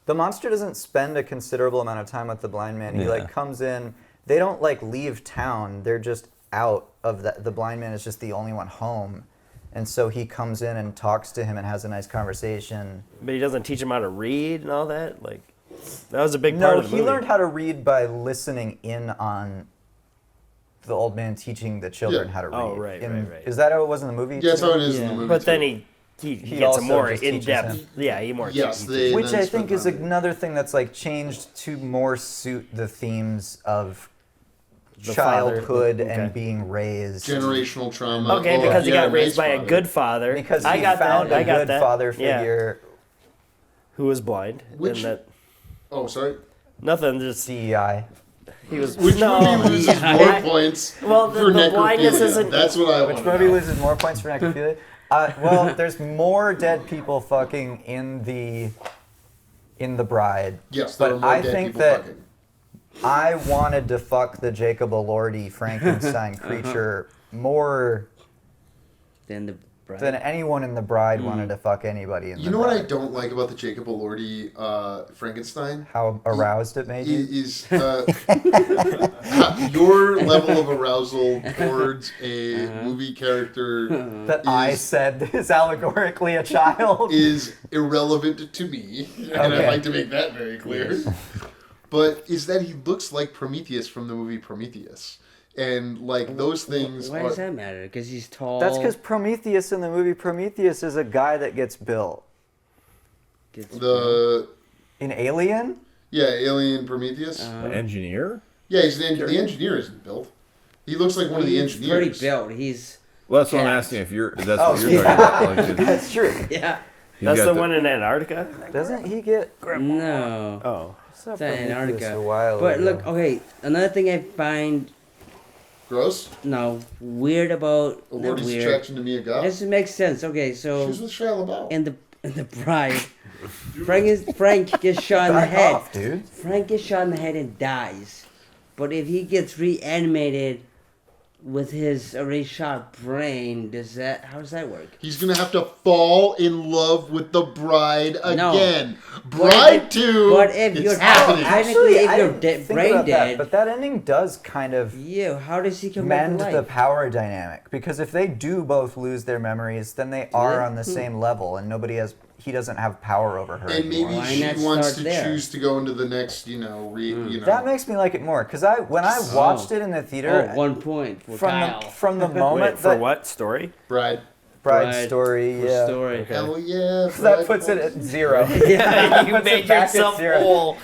The monster doesn't spend a considerable amount of time with the blind man. He, comes in... They don't, leave town. They're just out of the blind man is just the only one home. And so he comes in and talks to him and has a nice conversation. But he doesn't teach him how to read and all that? That was a big part of the movie. No, he learned how to read by listening in on the old man teaching the children how to read. Oh, right. Is that how it was in the movie? Yeah, that's how it is in the movie. But then he gets also a more just teaches in-depth... him. Yeah, he more Yes, teaches. Which I think is another thing that's changed to more suit the themes of The childhood father. and Okay. being raised. generational trauma. Okay, Oh, because he yeah, got raised nice by a father. good father. Because I he got found that. I a got good that. father Yeah. figure. Who was blind. Which- And that, Oh, sorry. nothing, just... DEI. He was... Which movie loses more points Well, for the blindness necrophilia? isn't... That's what I want. Which movie loses more points for necrophilia? Well, there's more dead people fucking in the Bride. Yes, there are but more I dead think people that fucking. I wanted to fuck the Jacob Elordi Frankenstein creature more Then then anyone in The Bride wanted to fuck anybody in The You know what I Bride. don't like about the Jacob Elordi Frankenstein? How aroused it made you? Is your level of arousal towards a movie character That I said is allegorically a child. is irrelevant to me, and I'd Okay. like to make that very clear. But is that he looks like Prometheus from the movie Prometheus, and like those things. Why does that matter? Because he's tall. That's because Prometheus in the movie Prometheus is a guy that gets built. The In Alien? Alien Prometheus. The engineer? Yeah, the engineer isn't built. He looks like one of the He's engineers. pretty built. He's Well, that's what I'm Yeah. asking. If that's what you're talking about. Like, That's true. yeah. he's That's got the one in Antarctica? Doesn't he get... No. Oh. Saw It's in Prometheus Antarctica. a while But ago. look, okay. Another thing I find Gross. weird about not Elordi's weird. attraction to Mia Goth. This makes sense. Okay, so She was with Shia LaBeouf. in the Bride, Frank gets shot in the Back head. off, dude. Frank gets shot in the head and dies. But if he gets reanimated with his already shot brain, how does that work? He's gonna have to fall in love with the bride No. again. Bride if- 2. but if it's you're happening. Technically, if I you're didn't think brain about dead- that, but that ending does kind of Yeah, how does he come back mend to the life? power dynamic, because if they do both lose their memories, then they are they? on the same level, and he doesn't have power over her And maybe anymore. Why she not wants start to there? choose to go into the next, That makes me like it more, because when I watched it in the theater, Oh, 1 point for from Kyle. from the moment Wait, for that what story? Bride. Bride story, for yeah, story. Hell yeah. that Bride puts it points. at 0. Yeah, you Puts made it back at yourself 0. whole.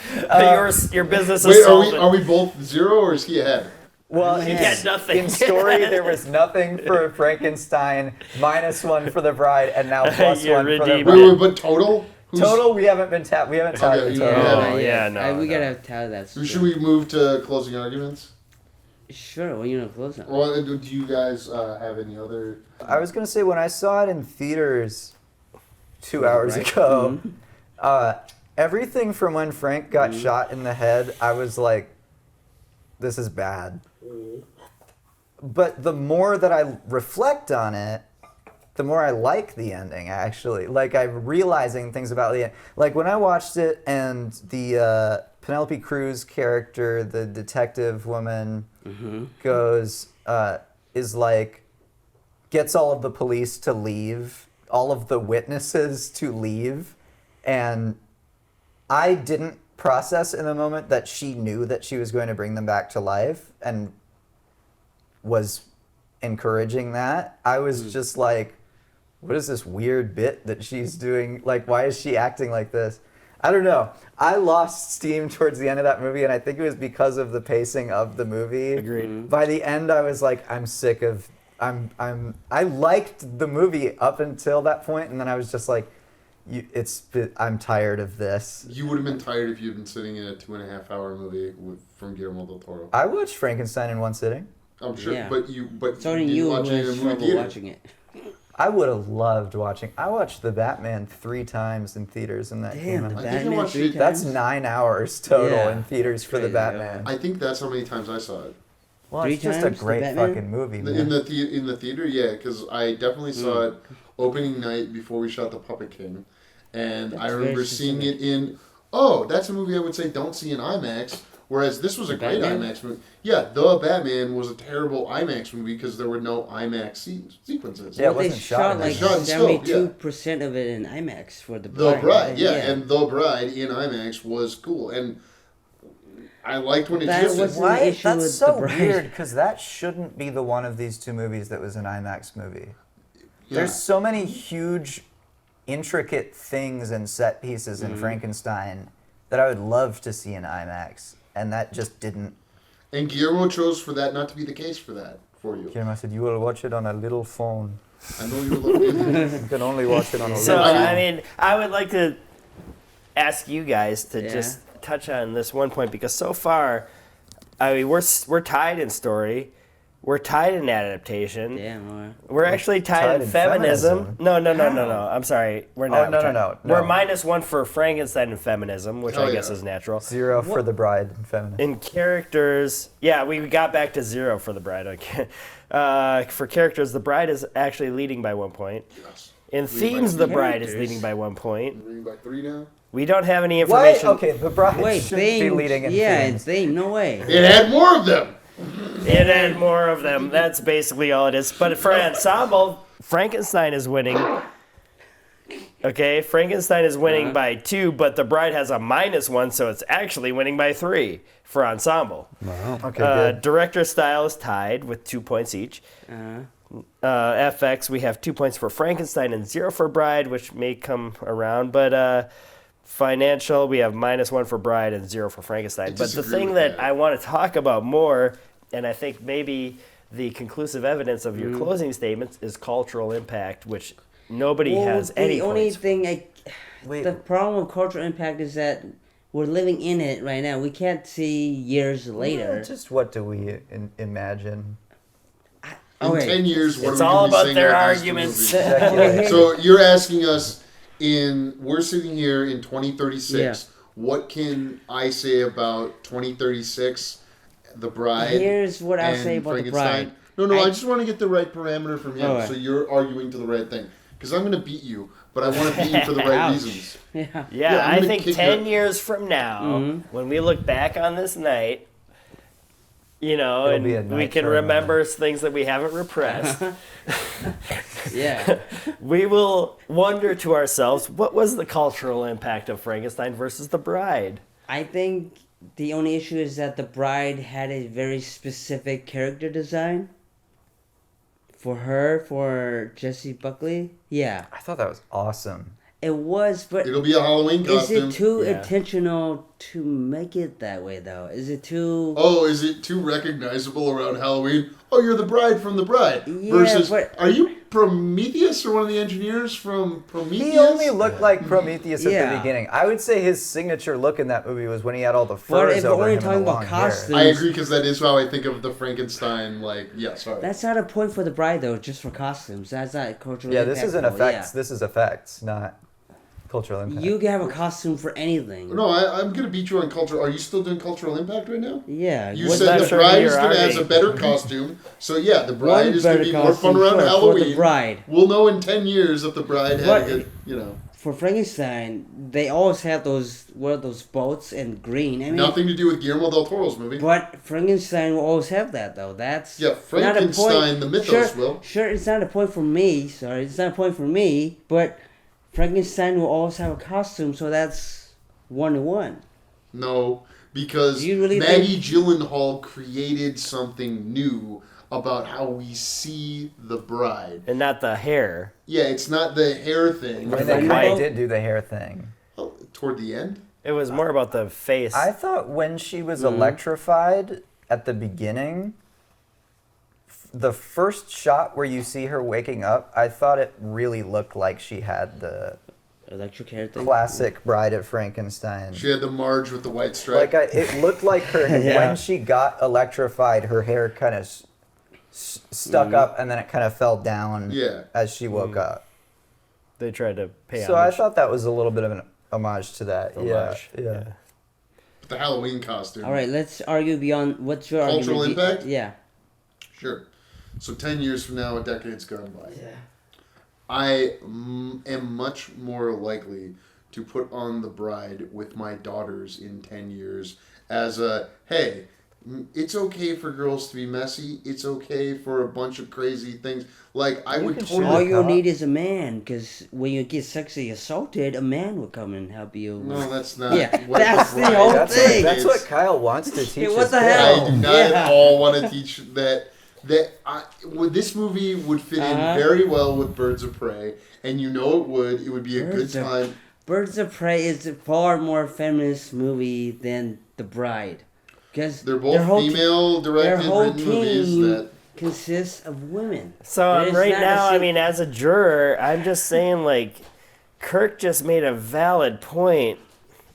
Your business is Wait, solvent. are we both 0 or is he ahead? Well, You get nothing. in story, there was nothing for Frankenstein, -1 for the bride, and now +1 You're for the redeemed. bride. Wait, but total? Total, we haven't been we haven't tallied Okay, the yeah. total. Oh, yeah, no, we no. gotta tell that. Should we move to closing arguments? Sure, well, you know, close up. Or do you guys have any other? I was gonna say, when I saw it in theaters 2 hours Right. ago, everything from when Frank got shot in the head, I was like, this is bad. But the more that I reflect on it, the more I like the ending, actually. Like, I'm realizing things about the end. Like, when I watched it and the Penelope Cruz character, the detective woman, goes, is like, gets all of the police to leave, all of the witnesses to leave, and I didn't process in the moment that she knew that she was going to bring them back to life and was encouraging that. I was just like, what is this weird bit that she's doing? Like, why is she acting like this? I don't know. I lost steam towards the end of that movie, and I think it was because of the pacing of the movie. Agreed. By the end, I was like, I'm sick of. I liked the movie up until that point, and then I was just like, I'm tired of this. You would have been tired if you'd been sitting in a 2.5-hour movie from Guillermo del Toro. I watched Frankenstein in one sitting. I'm sure, Yeah. but So you did didn't you watch who it in a has movie trouble theater. watching it. I would have loved watching. I watched The Batman 3 times in theaters, and that came Damn, the out. I think I Batman watched 3 it- times? That's 9 hours total Yeah. in theaters for The Crazy, Batman. I think that's how many times I saw it. Well, 3 it's just a times, The great Batman? fucking movie, man. In the theater, yeah, because I definitely saw it opening night before we shot The Puppet King, and I That's remember very seeing it specific. in. Oh, that's a movie I would say don't see in IMAX. Whereas this was a The great Batman? IMAX movie. Yeah, The Batman was a terrible IMAX movie because there were no IMAX sequences. Yeah, it Well, they wasn't shot shot in like IMAX. Shot in scope, 72% of it in IMAX for the The Bride. Bride, yeah, and The Bride in IMAX was cool, and I liked when it That just. was- Why? issue That's with so The Bride. weird, because that shouldn't be the one of these two movies that was an IMAX movie. Yeah. There's so many huge, intricate things and set pieces Mm-hmm. in Frankenstein that I would love to see in IMAX, and that just didn't. And Guillermo chose for that not to be the case for that for you. Guillermo said, "You will watch it on a little phone. I know you were looking. You can only watch it on a So, little." I mean, I would like to ask you guys to Yeah. just touch on this one point, because so far, I mean, we're tied in story, We're tied in adaptation. Damn. We're actually tied in feminism. No. I'm sorry. We're not. No. We're -1 for Frankenstein and feminism, which I guess is natural. 0 for The Bride and feminism. In characters, yeah, we got back to 0 for The Bride. Okay. For characters, The Bride is actually leading by 1 point. Yes. In themes, The Bride is leading by 1 point. Leading by 3 now. We don't have any What? information. Okay, The Bride Wait, should be leading in themes. theme. No way. It had more of them. It had more of them. That's basically all it is. But for ensemble, Frankenstein is winning. Okay, Frankenstein is winning by 2, but The Bride has a -1, so it's actually winning by 3 for ensemble. Wow. Okay, good. Director style is tied with 2 points each. FX, we have 2 points for Frankenstein and 0 for Bride, which may come around. But financial, we have -1 for Bride and 0 for Frankenstein. But the thing that I want to talk about more, and I think maybe the conclusive evidence of your closing statements, is cultural impact, which nobody has any The only points. thing Wait. the problem with cultural impact is that we're living in it right now. We can't see years later. Just what do we imagine? In 10 years, what It's are we all going to be about saying their about these two arguments. movies? So you're asking us, we're sitting here in 2036. What can I say about 2036, The Bride? Here's what I'll and say about The Frankenstein? Bride. No, I just want to get the right parameter from you, Alright. so you're arguing to the right thing. Because I'm going to beat you, but I want to beat you for the right Ouch. reasons. Yeah. Yeah, I'm I gonna think kick 10 your- years from now, when we look back on this night, It'll be a and we night can for remember things that we haven't repressed, Yeah. we will wonder to ourselves, what was the cultural impact of Frankenstein versus The Bride? I think the only issue is that The Bride had a very specific character design. For Jessie Buckley. Yeah. I thought that was awesome. It was, but It'll be a Halloween is costume. it too Yeah. intentional to make it that way, though? Is it too... Oh, is it too recognizable around Halloween? Oh, you're the bride from The Bride. Yeah, Versus, but- are you Prometheus or one of the engineers from Prometheus? He only looked like Prometheus at Yeah. the beginning. I would say his signature look in that movie was when he had all the But furs if we're over only him and talking the about long hair. costumes... I agree, because that is how I think of the Frankenstein, sorry. That's not a point for The Bride, though, just for costumes. That's not cultural Yeah, this is an impactful, effects. This is effects, not cultural impact. You can have a costume for anything. No, I'm going to beat you on culture. Are you still doing cultural impact right now? Yeah. You what- said that the sure bride you're is going to have a already- better costume. So, yeah, the bride One is going to better be more fun costume around for The Halloween. Bride. We'll know in 10 years if the bride had But- a good, For Frankenstein, they always have those boats and green. I mean, nothing to do with Guillermo del Toro's movie. But Frankenstein will always have that, though. That's Yeah, not a Frankenstein, point. the mythos will. Sure, it's not a point for me. Sorry, it's not a point for me. But Frankenstein will always have a costume, so that's 1-1. No, because You really Maggie Gyllenhaal created something new about how we see the bride. And not the hair. Yeah, it's not the hair thing. I mean, they kind White. of did do the hair thing. Oh, toward the end? It was more about the face. I thought when she was Mm-hmm. electrified at the beginning, the first shot where you see her waking up, I thought it really looked like she had the Electric hair thing. classic Bride of Frankenstein. She had the Marge with the white stripe. It looked like her Yeah. when she got electrified, her hair kind of stuck up and then it kind of fell down Yeah. as she woke up. They tried to pay So I homage. thought that was a little bit of an homage to that. Homage, Yeah. The Halloween costume. All right, let's argue beyond. What's your Cultural argument? impact? Yeah. Sure. So 10 years from now, a decade's gone by. I am much more likely to put on The Bride with my daughters in 10 years as hey, it's okay for girls to be messy. It's okay for a bunch of crazy things. Like, I would can totally... All shoot you cop. need is a man, because when you get sexually assaulted, a man will come and help you. No, that's not Yeah, what that's the Bride whole is. thing. That's what Kyle wants to teach Hey, his what the kids. hell? I do not Yeah. at all want to teach that this movie would fit in very well with Birds of Prey, and you know it would. It would be a Birds good of- time. Birds of Prey is a far more feminist movie than The Bride. Because They're both female directed, their whole written movies team that... consists of women. So There's right not a now, I sing- mean, as a juror, I'm just saying, like, Kirk just made a valid point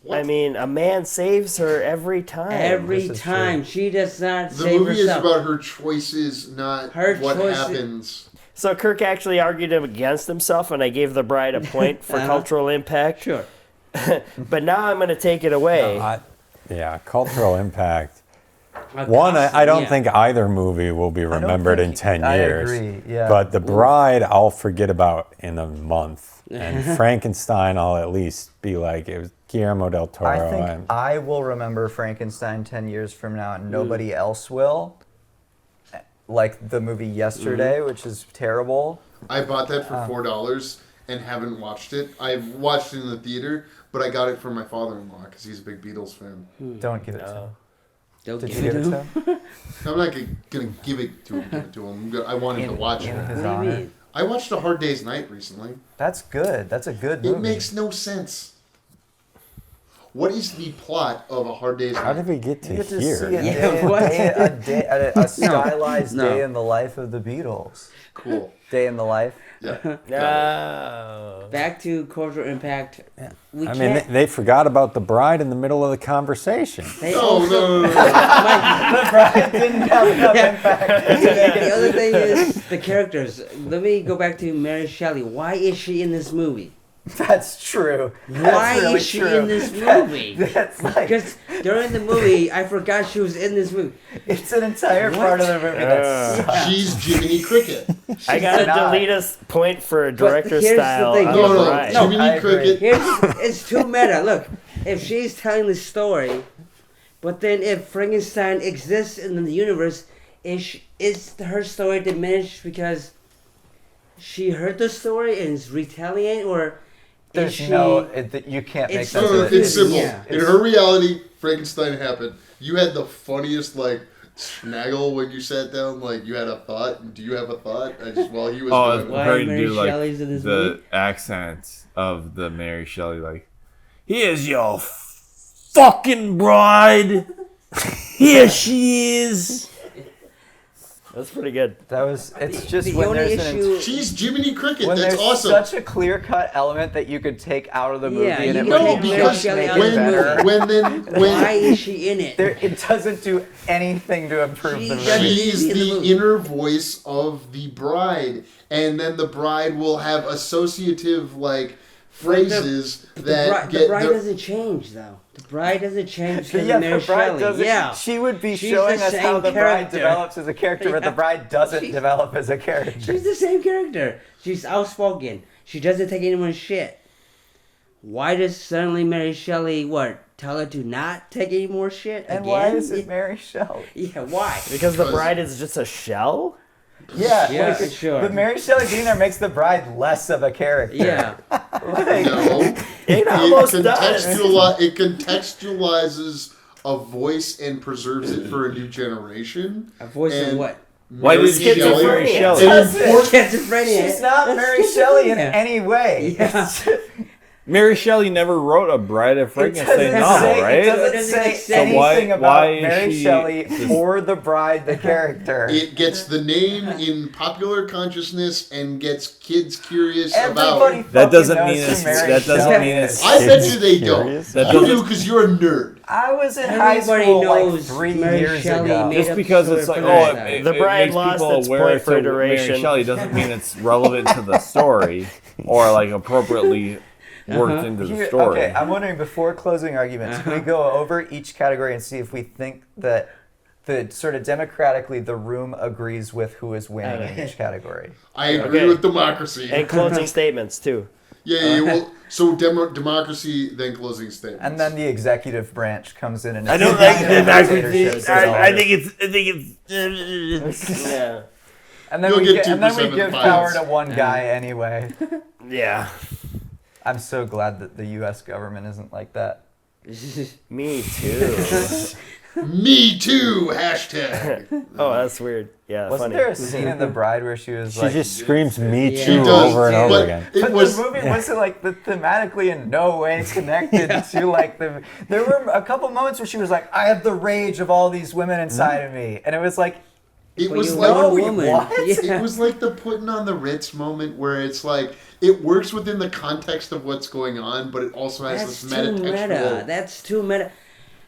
What? I mean, a man saves her every time. Every This is time. true. She does not The save movie herself. is about her choices, not Her what choices. happens. So Kirk actually argued him against himself, and I gave the bride a point for cultural impact. Sure. But now I'm going to take it away. Cultural impact. One, I don't think either movie will be remembered in 10 years. I agree, yeah. But The Bride, I'll forget about in a month. And Frankenstein, I'll at least be like, it was Guillermo del Toro. I think I will remember Frankenstein 10 years from now, and nobody else will. Like the movie Yesterday, which is terrible. I bought that for $4 and haven't watched it. I've watched it in the theater, but I got it from my father-in-law because he's a big Beatles fan. Don't give it to him. Don't Did give you it give to it him. to him? I'm not going to give it to him. I wanted to watch in it. his What do you honor. mean? I watched A Hard Day's Night recently. That's good. That's a good movie. It makes no sense. What is the plot of A Hard Day's How Night? did we get to You get to here? see Yeah, a stylized No. day in the life of the Beatles. Cool. Day in the life. Yeah. got it. No. Back to cultural impact. We I can't. mean, they forgot about The Bride in the middle of the conversation. They No, also, no. The bride didn't have enough impact. the other thing is the characters. Let me go back to Mary Shelley. Why is she in this movie? That's true. Why That's really is she true. in this movie? That's like Because during the movie, I forgot she was in this movie. it's an entire part of the movie that sucks. She's Jiminy Cricket. I got to not. delete a point for director here's the style. thing. of No, The no, Bride. No, Jiminy I agree. Cricket. It's too meta. Look, if she's telling the story, but then if Frankenstein exists in the universe, is her story diminished because she heard the story and is retelling, or There's is she? you can't make It's sense No, no, of it. it's simple. Yeah. In her reality, Frankenstein happened. You had the funniest snaggle when you sat down. Like you had a thought. Do you have a thought? While he was Oh, doing Why her to Mary do like Shelley's in this the movie? accent of the Mary Shelley, like, here's your fucking bride. Here she is. That's pretty good. It's just the when only there's issue. She's Jiminy Cricket. when That's there's awesome. such a clear-cut element that you could take out of the movie Yeah, and you it can would take make Mary it Shelley out of when the better. Why is she in it? It doesn't do anything to improve the She- movie. She's in the the movie. inner voice of the bride, and then the bride will have associative phrases that The get bride the- doesn't change though. The bride doesn't change But because yeah, of Mary the bride Shelley. doesn't. Yeah. She would be She's showing the us how same the bride character. develops as a character, but the Yeah. bride doesn't She's- develop as a character. She's the same character. She's outspoken. She doesn't take anyone's shit. Why does suddenly Mary Shelley tell her to not take any more shit And again? why is it Mary Shelley? Yeah, why? Because the Because- bride is just a shell? Yeah, Yeah, sure. But Mary Shelley being there makes the bride less of a character. Yeah. No, It almost does. it contextualizes a voice and preserves it for a new generation. A voice of And what? Why Mary did you get to Shelley- Mary Schizophrenia. Shelley? Does it? Schizophrenia. She's not That's Mary Shelley in schizophrenia. any way. Yeah. Mary Shelley never wrote a Bride of Frankenstein doesn't novel, say- It right? doesn't doesn't say make sense. anything So about why is Mary she Shelley just- or the bride, the character. It gets the name in popular consciousness and gets kids curious Everybody about. That doesn't fucking mean knows who it's. Mary That doesn't Shelley mean is. it's. I bet you they don't. Curious? That You doesn't- do because you're a nerd. I was in high Everybody school knows like 3 Mary years Shelley ago. made Just up because story it's like, for oh, Frankenstein. it The bride makes lost people its aware point for to Mary iteration. Shelley doesn't mean it's relevant to the story or appropriately worked into the story. Okay, I'm wondering, before closing arguments, can we go over each category and see if we think that the sort of democratically the room agrees with who is winning in each category? I agree Okay. with democracy. And closing statements, too. Yeah. Well, so democracy, then closing statements. And then the executive branch comes in and I don't like democracy. I think it's. Yeah. And then You'll we get and then 2% we of give the power files. to one guy anyway. Yeah. I'm so glad that the U.S. government isn't like that. Me too. Me too. Hashtag. Oh, that's weird. Yeah, Wasn't funny. there a scene in The Bride where she was She like... just screams "Me Yeah. too" She does, over and yeah. over But again. it But was. the movie wasn't thematically in no way connected to the. There were a couple moments where she was like, "I have the rage of all these women inside of me," and it was like, It But was you're like one woman. It was like the putting on the Ritz moment where it's like it works within the context of what's going on, but it also has That's this too meta. metatextual. That's too meta.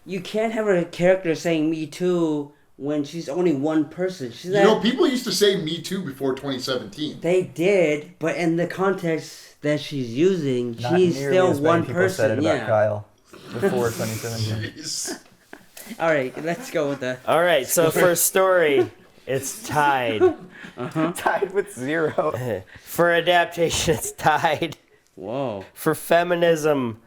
You can't have a character saying "Me Too" when she's only one person. She's You know, people used to say "Me Too" before 2017. They did, but in the context that she's using, Not she's nearly still as many one people person. said it about Yeah. Kyle before 2017. Jeez. All right, let's go with that. All right, so for story, it's tied. Tied with 0. For adaptation, it's tied. Whoa. For feminism,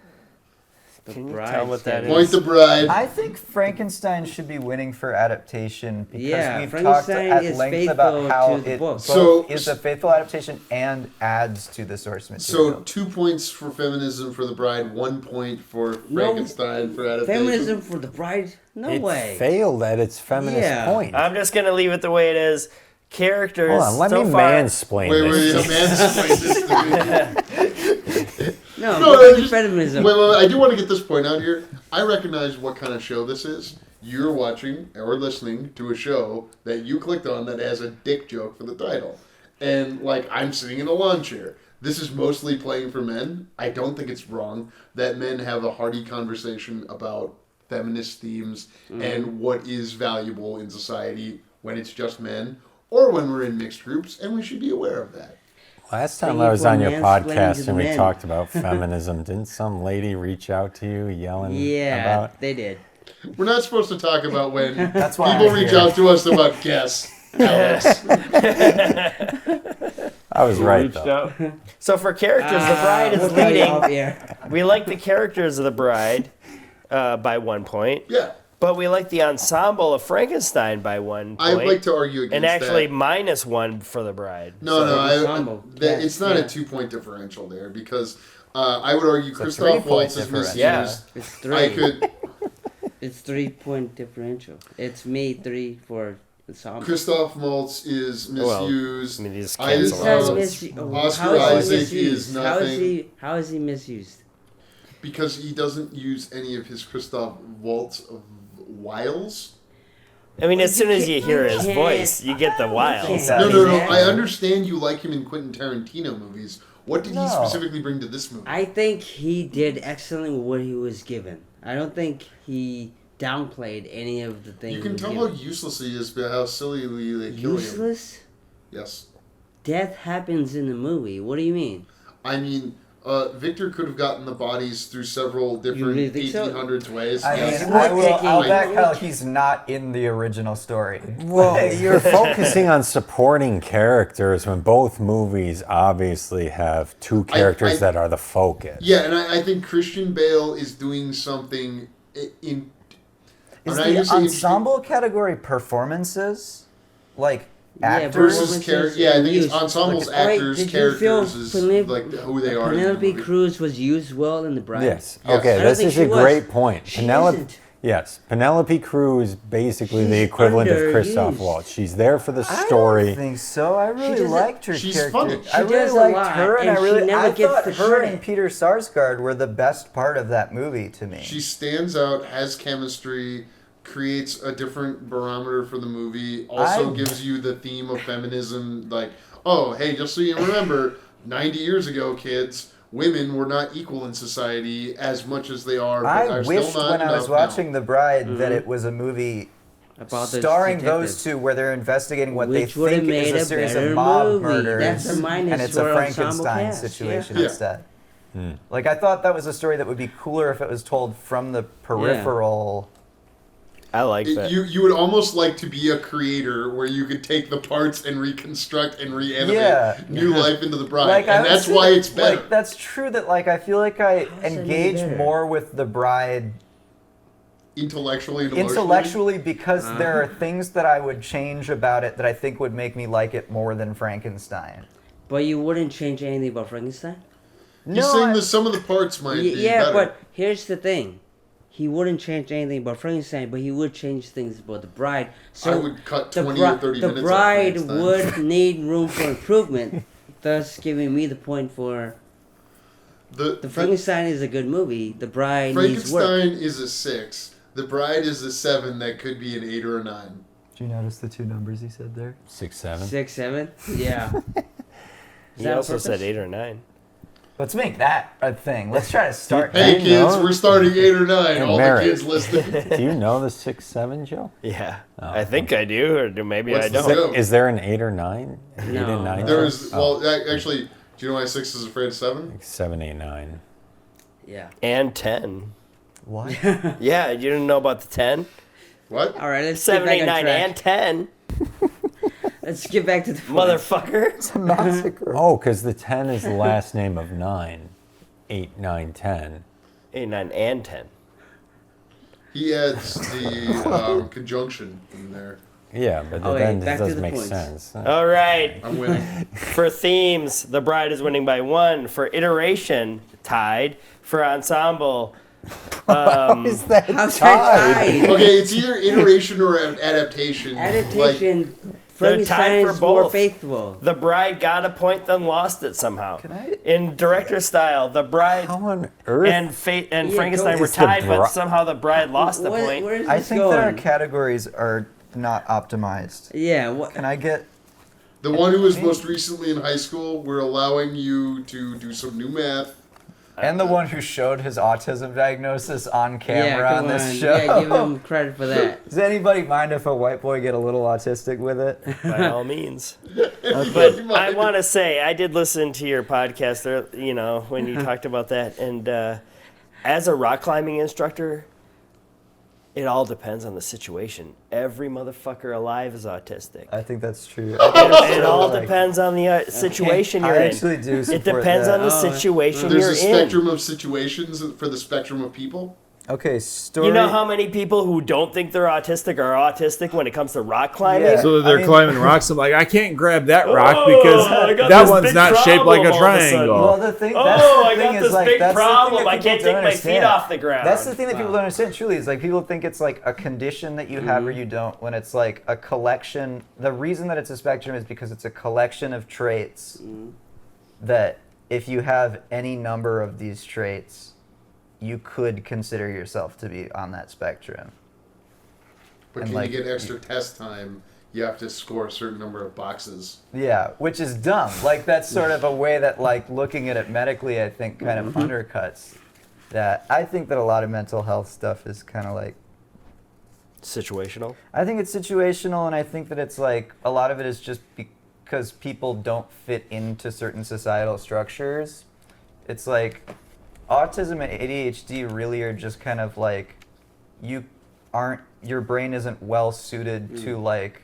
can you Bride tell what that Point is? the Bride. I think Frankenstein should be winning for adaptation because Yeah, we've talked Frankenstein at is length about faithful how to the it book. both So- is a faithful adaptation and adds to the source So material. 2 points for Feminism for the Bride, 1 point for Frankenstein for adaptation. Feminism for the Bride? No It way. failed at its feminist Yeah. point. I'm just gonna leave it the way it is. Characters. Hold on, let so me far, mansplain Wait, this. a man's this to me. No, No, no, just- feminism. Wait, I do want to get this point out here. I recognize what kind of show this is. You're watching or listening to a show that you clicked on that has a dick joke for the title. And, like, I'm sitting in a lawn chair. This is mostly playing for men. I don't think it's wrong that men have a hearty conversation about feminist themes and what is valuable in society when it's just men or when we're in mixed groups, and we should be aware of that. Last time Thank I you was for on your mansplaining to podcast the and we men. talked about feminism, didn't some lady reach out to you yelling Yeah, about? they did. We're not supposed to talk about when That's why people I'm reach here. out to us about guests. Alex. I was right though. So for characters, the bride is we'll tell you off leading. air. We like the characters of the bride by 1 point, Yeah, but we like the ensemble of Frankenstein by 1 point. I'd like to argue against and actually that. -1 for the bride. No, ensemble. Yeah, it's not yeah. a 2-point differential there because I would argue a Christoph 3-point Waltz is differential. misused. Yeah. It's 3. I could. It's 3-point differential. It's me 3 for ensemble. Christoph Waltz is Well, misused. I mean, he just I- cancel Says out. misu- Oscar how is he Isaac misused? is How nothing. How is he misused? Because he doesn't use any of his Christoph Waltz wiles. I mean, as soon as you hear his can't- voice, you get the wild can't. side. No. Exactly. I understand you like him in Quentin Tarantino movies. What did he No. specifically bring to this movie? I think he did excellent with what he was given. I don't think he downplayed any of the things. You can he tell was how useless he is, but how silly they given. kill him. Useless. Yes. Death happens in the movie. What do you mean? I mean, Victor could have gotten the bodies through several different really think so? 1800s ways. I Yes. mean, What I'll taking- bet Kyle he's not in the original story. Well, you're focusing on supporting characters when both movies obviously have two characters that are the focus. Yeah, and I think Christian Bale is doing something in. Is I'm not the gonna say ensemble category performances? Like Yeah, actors? versus character. Yeah, I think it's used. ensembles, Like, actors, did you feel characters is Penelope- like who they are. in the Penelope movie. Cruz was used well in The Bride. Yes. Yes. Okay, I don't this think is she a was. great point. She Penelope. isn't. Yes, Penelope Cruz is basically the She's equivalent of Christoph underused. Waltz. She's there for the I story. don't think so. I really doesn't- liked her she's character. funny. I She really does a liked lot, her, and and I she really never I gets thought the her credit. and Peter Sarsgaard were the best part of that movie to me. She stands out, has chemistry, creates a different barometer for the movie. Also gives you the theme of feminism. Like, oh, hey, just so you remember, 90 years ago, kids, women were not equal in society as much as they are. But I are wished still not when I was enough now. watching The Bride that it was a movie About the starring detectives. those two where they're investigating what Which they would've think is made a a series better of mob movie. murders, That's a minus and it's for a ensemble Frankenstein cast, situation yeah. instead. Like I thought that was a story that would be cooler if it was told from the peripheral. I like that. You would almost like to be a creator where you could take the parts and reconstruct and reanimate Yeah. new life into the bride, Like, I and would that's say why that, it's better. Like that's true. That like I feel like I is it engage better? more with The Bride Intellectually and emotionally. intellectually because there are things that I would change about it that I think would make me like it more than Frankenstein. But you wouldn't change anything about Frankenstein? He's saying that some of the parts might be Yeah, better. but here's the thing. He wouldn't change anything about Frankenstein, but he would change things about The Bride. So I would cut the 20 bri- or 30 the minutes Bride off Frankenstein. would need room for improvement, thus giving me the point for the Frankenstein is a good movie. The Bride needs work. Frankenstein is a 6. The Bride is a 7 that could be an 8 or a 9. Did you notice the two numbers he said there? 6, 7. 6, 7? Yeah. Is He that on also said purpose? 8 or 9. Let's make that a thing. Let's try to start Hey that. kids, know? we're starting 8 or 9. Hey, All Mary. the kids listening. Do you know the 6, 7, Joe? Yeah. Oh, I think I do, or maybe What's I the don't. joke? Is there an 8 or 9? 8 No. and 9? There is, Oh, well, actually, do you know why 6 is afraid of 7? like 7, 8, 9. Yeah. And 10. What? Yeah, you didn't know about the 10? What? All right, let's 7, get 8, back on 9, track. and 10. Let's get back to the point. Motherfucker. Massacre. Oh, because the 10 is the last name of 9. 8, 9, 10. 8, 9, and 10. He adds the conjunction in there. Yeah, but Okay, then back it to doesn't the make points. sense. All right. I'm winning. For themes, The Bride is winning by 1. For iteration, tied. For ensemble, Is that How's tied? that tied? Okay, it's either iteration or adaptation. Like, Adaptation. They're tied Frankenstein for is more both. faithful. The Bride got a point, then lost it somehow. Can I- In director style, The Bride How on earth? and Fate and Yeah, Frankenstein go- were Is the tied, but Bri- somehow The Bride lost the point. Where is I this think going? that our categories are not optimized. Yeah. What? Can I get? the one who was most recently in high school, we're allowing you to do some new math. And the one who showed his autism diagnosis on camera yeah, on come this on. show. Yeah, give him credit for that. Does anybody mind if a white boy get a little autistic with it? By all means. But But I want to say, I did listen to your podcast there, you know, when you talked about that. And as a rock climbing instructor, it all depends on the situation. Every motherfucker alive is autistic. I think that's true. It all depends on the situation you're I in. actually do It support depends that. on the situation There's you're a in. spectrum of situations for the spectrum of people. Okay, story. You know how many people who don't think they're autistic are autistic when it comes to rock climbing? Yeah. So they're I mean- climbing rocks. I'm like, I can't grab that rock Oh, because I got that this one's big not shaped like problem a all of a sudden. triangle. Well, the thing. Oh, that's the I thing got is, this like, big that's the thing problem. that I people can't don't take my feet understand. off the ground. That's the thing that people don't understand. Truly, is like people think it's like a condition that you have or you don't. When it's like a collection. The reason that it's a spectrum is because it's a collection of traits that if you have any number of these traits, you could consider yourself to be on that spectrum. But And can like- you get extra test time? You have to score a certain number of boxes. Yeah, which is dumb. Like that's sort of a way that like looking at it medically, I think kind of undercuts that. I think that a lot of mental health stuff is kind of like, Situational. I think it's situational, and I think that it's like a lot of it is just because people don't fit into certain societal structures. It's like autism and ADHD really are just kind of like your brain isn't well suited to like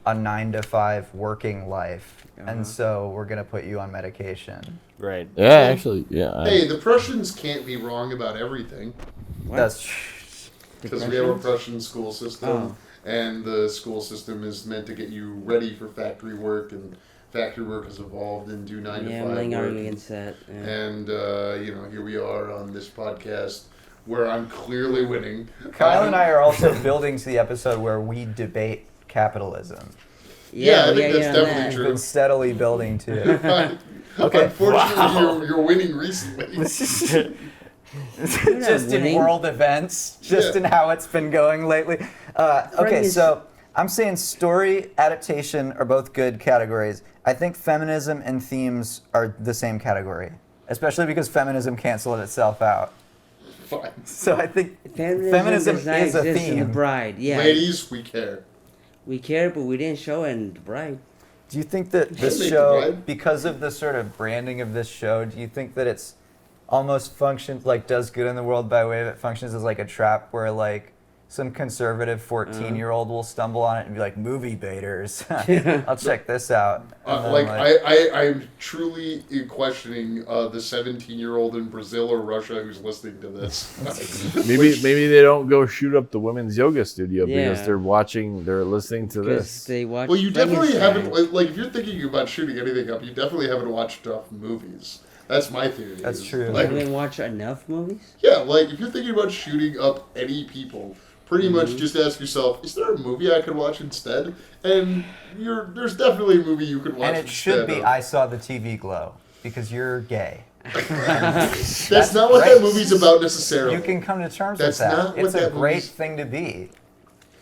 a 9-to-5 working life, and so we're gonna put you on medication. Right. Yeah, actually, yeah. Hey, the Prussians can't be wrong about everything That's because we have a Prussian school system, and the school system is meant to get you ready for factory work, and factory work has evolved into 9 to Yeah, 5 I'm laying work. arguing against that. Yeah. And here we are on this podcast where I'm clearly winning. Kyle and I are also building to the episode where we debate capitalism. Yeah, I think yeah, that's yeah, definitely that. We've true. been steadily building to it. Okay. Unfortunately, you're winning recently. Just in winning. world events, just in how it's been going lately. Okay, is- so I'm saying story, adaptation are both good categories. I think feminism and themes are the same category, especially because feminism canceled itself out. Fine. So I think Feminism is does not a exist in The theme. Bride. Yeah, Ladies, we care. we care, but we didn't show it in The Bride. Do you think that this Make the show, bride. because of the sort of branding of this show, do you think that it's almost functions like does good in the world by way of it functions as like a trap where like some conservative 14-year-old will stumble on it and be like, movie baiters, I'll check this out. And then, I'm truly questioning the 17-year-old in Brazil or Russia who's listening to this. Maybe they don't go shoot up the women's yoga studio because Yeah. they're listening to Because this. they watch. Well, you definitely Frankenstein. haven't, like, if you're thinking about shooting anything up, you definitely haven't watched enough movies. That's my theory. That's is, true. You Like, haven't watched enough movies? yeah, like, if you're thinking about shooting up any people, pretty much just ask yourself, is there a movie I could watch instead? And there's definitely a movie you could watch and it should instead be of. I Saw the TV Glow, because you're gay. That's not what great. that movie's about necessarily. You can come to terms That's with that. not what It's a that great movie's- thing to be.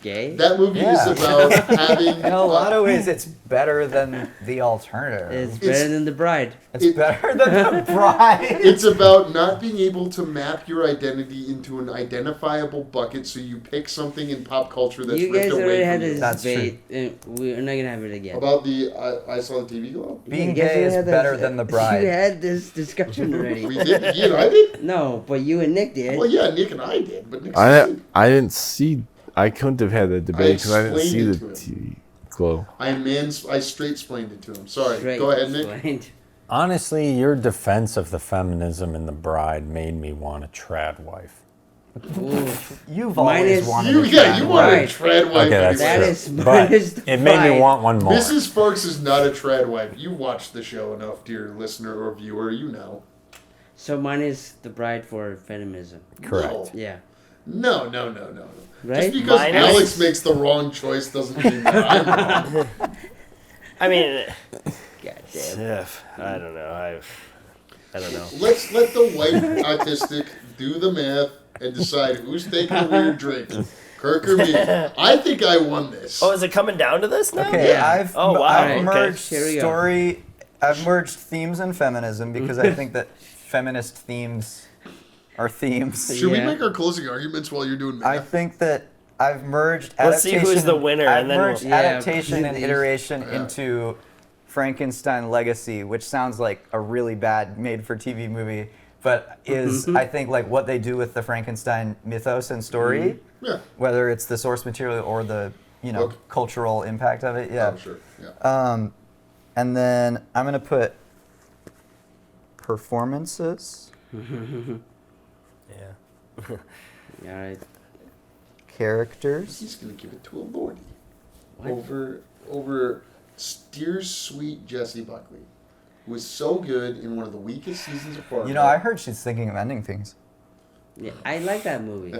gay? That movie Yeah. is about having. In a lot of ways, it's better than the alternative. It's better than The Bride. It's better than The Bride. It's about not being able to map your identity into an identifiable bucket, so you pick something in pop culture that's You ripped guys already away had from you. this That's debate, and we're not gonna have it again. About the I saw the TV glow. Being You guys gay is had better this- than The Bride. You had this discussion already. We did. You and I did. No, but you and Nick did. Well, yeah, Nick and I did, but Nick. I didn't see. I couldn't have had that debate because I didn't see explained the it to TV glow. I straight explained it to him. Sorry. Straight Go ahead, Nick. explained. Honestly, your defense of the feminism in The Bride made me want a trad wife. Oof. You've Mine always is- wanted You, to yeah, try you one. wanted a Right. trad wife. Okay, that's That anyway. is- But is the it made me Bride. want one more. Mrs. Farx is not a trad wife. You watched the show enough, dear listener or viewer. You know. So mine is The Bride for feminism. Correct. Yeah. No. Right? Just because Mine Alex is- makes the wrong choice doesn't mean that I'm wrong. I mean, God damn. I don't know. I don't know. Let's let the white autistic do the math and decide who's taking a weird drink, Kirk or me. I think I won this. Oh, is it coming down to this now? Okay, Yeah. I've Oh, wow, I've okay. merged Here we go. story. I've merged themes and feminism because I think that feminist themes are themes. Should we Yeah. make our closing arguments while you're doing math? I think that I've merged Let's see adaptation. who's the winner, I've and then merged we'll- Yeah, adaptation and please. iteration Yeah. into Frankenstein Legacy, which sounds like a really bad made-for-TV movie, but is I think like what they do with the Frankenstein mythos and story, Yeah. whether it's the source material or the Book. cultural impact of it. Yeah. Oh, sure. Yeah. And then I'm gonna put performances, Yeah. All right. characters. He's gonna give it to a lordy over Steers Sweet Jessie Buckley, who was so good in one of the weakest seasons of Fargo. You know, I heard she's thinking of ending things. Yeah, I like that movie.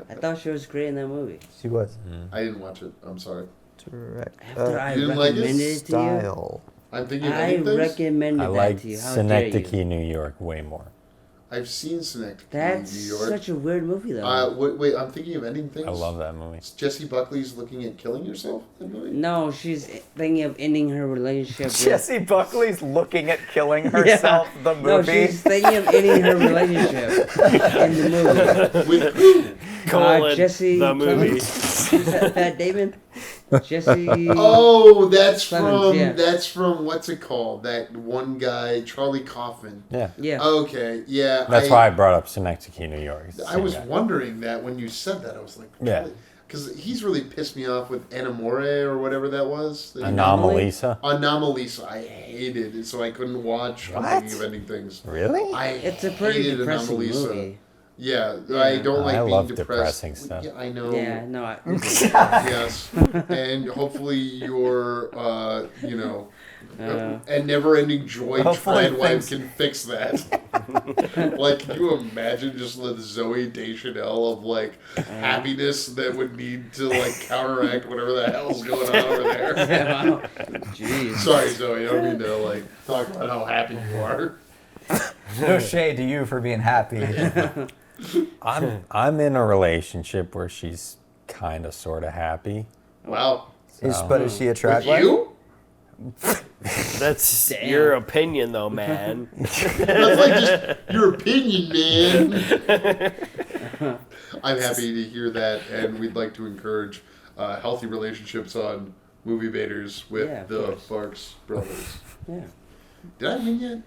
I thought she was great in that movie. She was. I didn't watch it. I'm sorry. Direct. After I you didn't like it? recommended it to you, Style. I'm thinking of I ending things. recommended I that like to you. How dare you? Synecdoche, New York, way more. I've seen Synecdoche, That's New York. such a weird movie, though. Wait, I'm thinking of ending things. I love that movie. It's Jessie Buckley's looking at killing herself. That movie. No, she's thinking of ending her relationship with... Jessie Buckley's looking at killing herself. The movie. No, she's thinking of ending her relationship in the movie. With who? Colon, Jesse the movie. Is that Pat Damon? Jesse... Oh, that's Clemens, from what's it called? That one guy, Charlie Kaufman. Yeah. Yeah. Okay, yeah. That's why I brought up Synecdoche, New York. It's the I same was guy. wondering that when you said that. I was like, Yeah. because he's really pissed me off with Anamore or whatever that was. Anomalisa. Anomalisa. I hated it, so I couldn't watch. I'm thinking of ending things. Really? It's a pretty hated depressing Anomalisa. movie. Yeah, I don't like I being love depressed. depressing stuff. Yeah, I know. Yeah, no, Yes, and hopefully your, and never-ending joy Hopefully trad wife things- can fix that. Like, can you imagine just the Zoe Deschanel of like happiness that would need to like counteract whatever the hell's going on over there? wow. Jeez. Sorry, Zoe. I don't mean to like talk about how happy you are. No shade to you for being happy. I'm in a relationship where she's kind of sort of happy. Wow. But is she a trad With wife? you? That's Damn. your opinion, though, man. That's like just your opinion, man. I'm happy to hear that, and we'd like to encourage healthy relationships on Movie Baiters with Yeah, of the course. Farx brothers. Yeah. Did I win yet?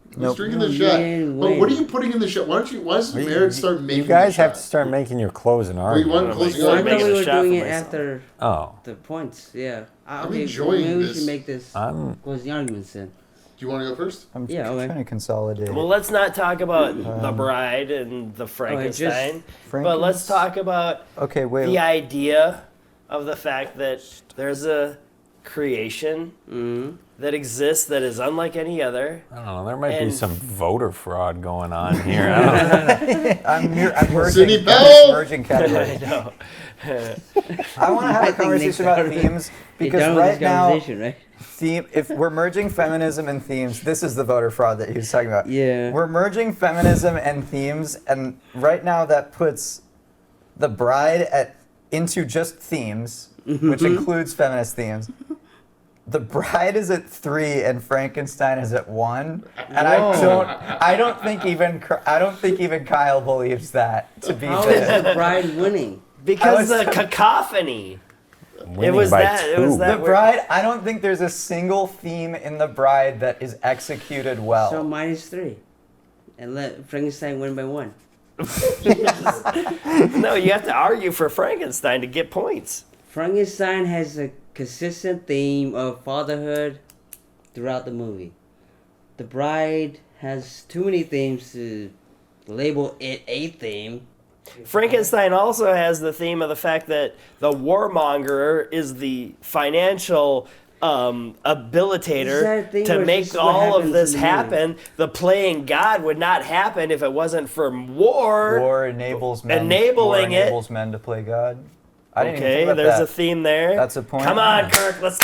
Who's Nope. drinking the No, shot? you didn't But what are win. you putting in the shot? Why doesn't Merritt start making You guys the have to shot? start making your closing you argument. want I'm closing Well, I making thought a we were shot doing for it myself. after Oh, the points. Yeah. I'm enjoying maybe we this. should make this I'm closing arguments then. Do you want to go first? I'm Yeah, okay. trying to consolidate. Well, let's not talk about the bride and the Frankenstein, but let's talk about Okay, wait. the idea of the fact that there's a creation that exists that is unlike any other. I don't know. There might be And- some voter fraud going on here. I don't know. I'm City merging, Bell! merging categories. No. I want to have I a think conversation Nick's about already- themes You're because done with right this now, conversation, right? if we're merging feminism and themes, this is the voter fraud that he was talking about. Yeah. We're merging feminism and themes, and right now that puts the bride at into just themes, which includes feminist themes, The Bride is at 3 and Frankenstein is at 1, and I don't think even Kyle believes that to be How fair. is The Bride winning? Because the cacophony. Winning It was by that. It was 2. that. The Bride, I don't think there's a single theme in The Bride that is executed well. So -3. And let Frankenstein win by 1. No, you have to argue for Frankenstein to get points. Frankenstein has a consistent theme of fatherhood throughout the movie. The Bride has too many themes to label it a theme. Frankenstein also has the theme of the fact that the warmonger is the financial habilitator Is that a thing, to or is make this what all of happens this in the movie? happen. The playing God would not happen if it wasn't for war. War enables men. Enabling war it. enables men to play God. I didn't even Okay, think about there's that. a theme there. That's a point. Come on, Kirk. Let's.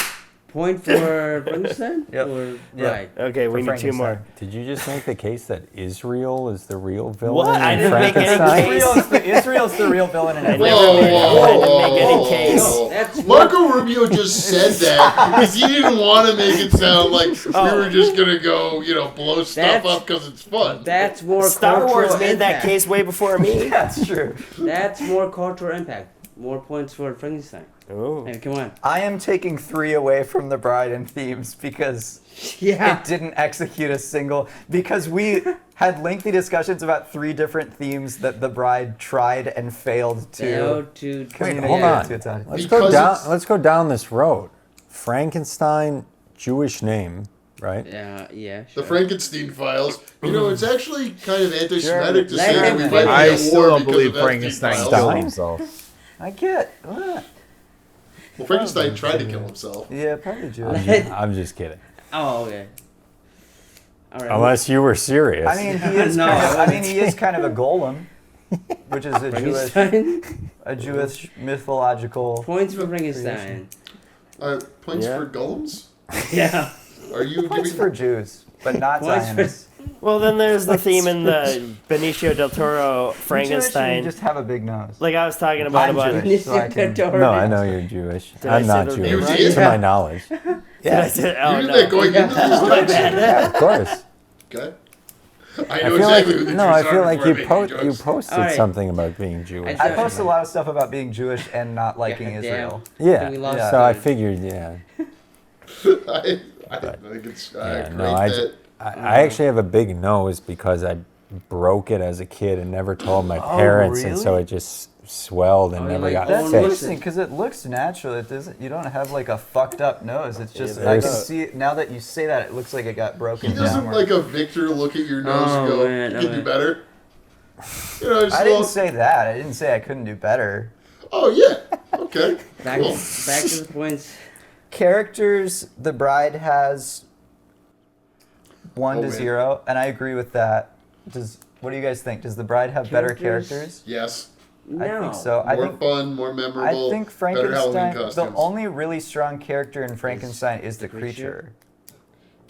Point for Frankenstein? Yep. Or Yep. Bride? Okay, we For need 2 more. Frankenstein. Did you just make the case that Israel is the real villain What? I in didn't make any Frankenstein? case. Israel's the real villain in I it. never Whoa, made- whoa, I didn't whoa, make any whoa, case. whoa. That's Marco Rubio just said that because he didn't want to make it sound like we were just gonna go, blow stuff That's- up because it's fun. That's more Star Wars cultural made that impact. case way before me. That's true. That's more cultural impact. More points for Frankenstein. Oh. Hey, come on. I am taking 3 away from The Bride and themes because Yeah. it didn't execute a single. Because we had lengthy discussions about 3 different themes that The Bride tried and failed to Failed to Wait, communicate hold on. to its audience. Let's Because go down. it's- Let's go down this road. Frankenstein, Jewish name, right? Yeah, The sure. Frankenstein files. It's actually kind of anti-Semitic to Let say that him we finish. might I be at still war don't because believe of Epstein Frankenstein files. killed Stein? himself. I get. What? Well, Frankenstein tried to kill himself. Yeah, probably Jewish. I'm just kidding. Oh, okay. All right. Unless you were serious. I mean, he is. No, He is kind of a golem, which is Frankenstein. a Jewish mythological. Points for Frankenstein. Points Yeah. for golems? Yeah. Are you Points giving for Jews, but not Points for- Zionists. Well, then there's the theme in the Benicio del Toro Jewish, Frankenstein. you just have a big nose. Like I was talking about. I'm Jewish. so I can- no, I know you're Jewish. Did I I'm say not the Jewish, name right? to my knowledge. I Yeah, said, You oh, did no. that going into these jokes? yeah, of course. Okay. I I know feel exactly like who the no, Jews I are feel like before I you make you jokes. posted All right. something about being Jewish. I post a lot of stuff about being Jewish and not liking Yeah, Israel. Yeah, We lost so I it. figured, yeah. I think it's Yeah, great no, that I actually have a big nose because I broke it as a kid and never told my parents, and so really? it just swelled and Oh, never like got That's Fixed. interesting because it looks natural. It doesn't. You don't have like a fucked up nose. It's just I can there's- see it, now that you say that it looks like it got broken he doesn't down. like a Victor look at your nose and Oh, go, man, you can okay. do better. Just I a didn't little- say that. I didn't say I couldn't do better. Oh, yeah. Okay. Back, Cool. back to the points. Characters, The Bride has 1 Oh, to man. 0, and I agree with that. What do you guys think? Does The Bride have better Characters? characters? Yes. No. I think so. I More think fun, more memorable. I think better Halloween Frankenstein. costumes. The only really strong character in Frankenstein is the creature.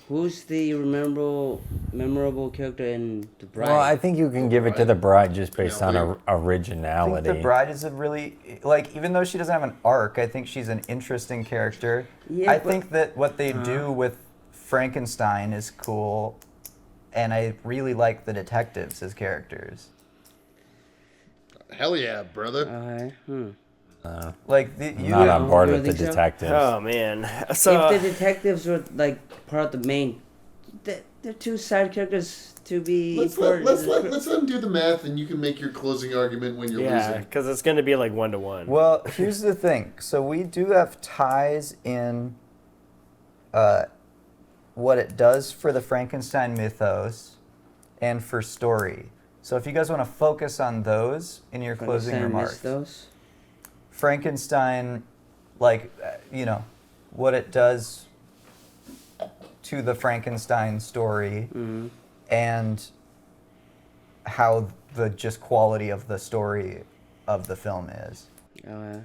Who's the memorable character in The Bride? Well, I think you can give it to the bride just based Yeah, on we- I originality. think The Bride is a really even though she doesn't have an arc, I think she's an interesting character. Yeah, I but- think that what they do with Frankenstein is cool, and I really like the detectives as characters. Hell yeah, brother. Like I'm not on board You with the think so? detectives. Oh man. So If the detectives were like part of the main, they're two side characters to be. Let's undo the math, and you can make your closing argument when you're yeah, losing. because it's going to be like 1-to-1. Well, here's the thing. So we do have ties in what it does for the Frankenstein mythos and for story. So if you guys want to focus on those in your closing remarks. Those. Frankenstein, what it does to the Frankenstein story and how the just quality of the story of the film is. Oh, yeah.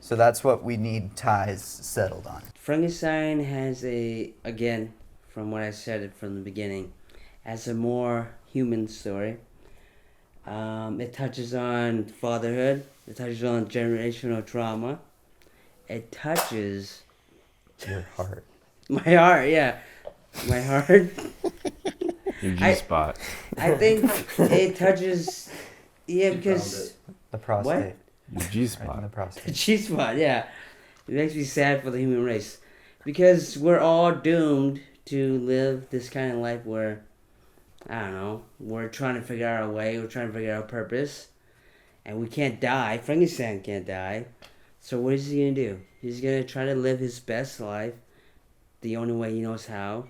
So that's what we need ties settled on. Frankenstein has again, from what I said it from the beginning, has a more human story. It touches on fatherhood, It touches on generational trauma. It touches Your heart. my heart, yeah. My heart. Your G spot. I think it touches, yeah, because The prostate. Your G Right in spot. the the prostate. G-spot, yeah. It makes me sad for the human race. Because we're all doomed to live this kind of life where, I don't know, we're trying to figure out our way, we're trying to figure out our purpose, and we can't die. Frankenstein can't die. So what is he going to do? He's going to try to live his best life the only way he knows how,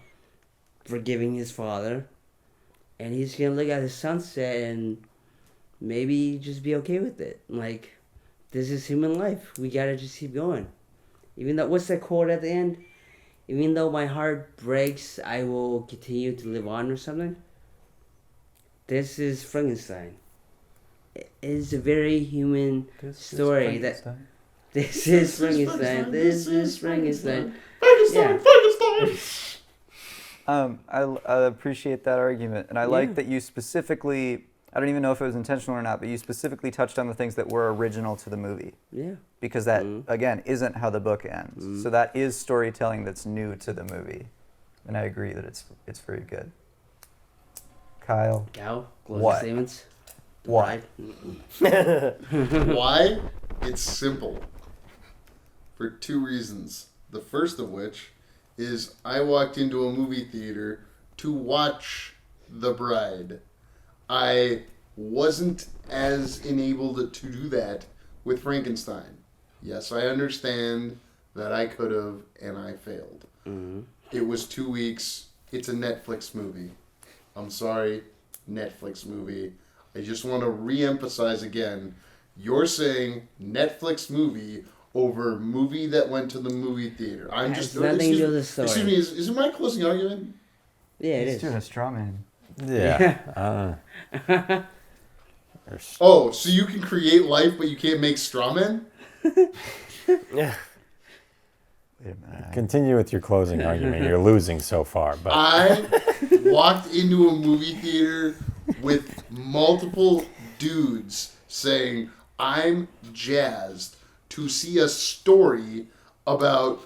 forgiving his father, and he's going to look at the sunset and maybe just be okay with it. Like, this is human life. We got to just keep going. Even though, what's that quote at the end? Even though my heart breaks, I will continue to live on, or something. This is Frankenstein. It is a very human story. This is Frankenstein. This is Frankenstein. Frankenstein, Yeah. Frankenstein. I appreciate that argument, and I like that you specifically. I don't even know if it was intentional or not, but you specifically touched on the things that were original to the movie. Yeah. Because that, again, isn't how the book ends. So that is storytelling that's new to the movie. And I agree that it's very good. Kyle. Gal, closing What? statements. Why? Why? It's simple. For two reasons. The first of which is I walked into a movie theater to watch The Bride. I wasn't as enabled to do that with Frankenstein. Yes, I understand that I could have, and I failed. Mm-hmm. It was 2 weeks. It's a Netflix movie. I'm sorry, Netflix movie. I just want to re-emphasize again, you're saying Netflix movie over movie that went to the movie theater. I'm Has just nothing to do with the story. Excuse me, is it my closing argument? Yeah, it He's is. doing a straw man. Yeah. Oh, so you can create life, but you can't make straw men? Yeah. Wait a minute. Continue with your closing argument. You're losing so far, but I walked into a movie theater with multiple dudes saying, I'm jazzed to see a story about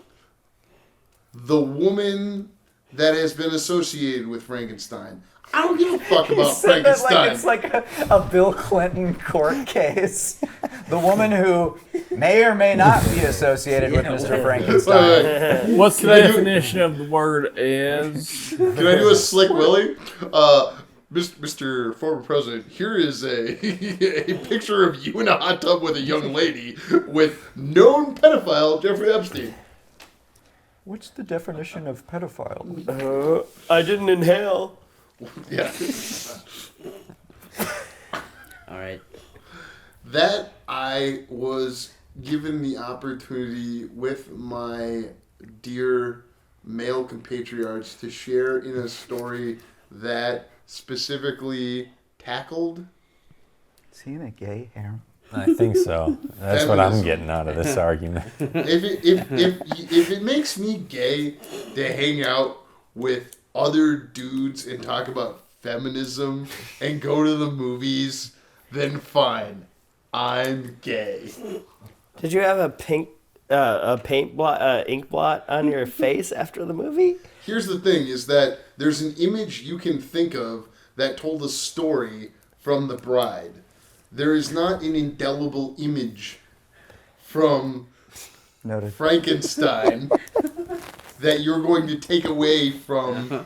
the woman that has been associated with Frankenstein. I don't give a fuck about Said that Frankenstein. like it's like a Bill Clinton court case. The woman who may or may not be associated with Mr. Frankenstein. What's the definition of the word is? Can I do a slick Willie? Mr. Former President, here is a picture of you in a hot tub with a young lady with known pedophile Jeffrey Epstein. What's the definition of pedophile? I didn't inhale. Yeah. All right. That I was given the opportunity with my dear male compatriots to share in a story that specifically tackled. Is he in a gay harem? I think so. That's what I'm Feminism. getting out of this argument. If it makes me gay to hang out with other dudes and talk about feminism and go to the movies, then fine. I'm gay. Did you have a paint blot, ink blot on your face after the movie? Here's the thing, is that there's an image you can think of that told a story from The Bride. There is not an indelible image from Noted. Frankenstein that you're going to take away from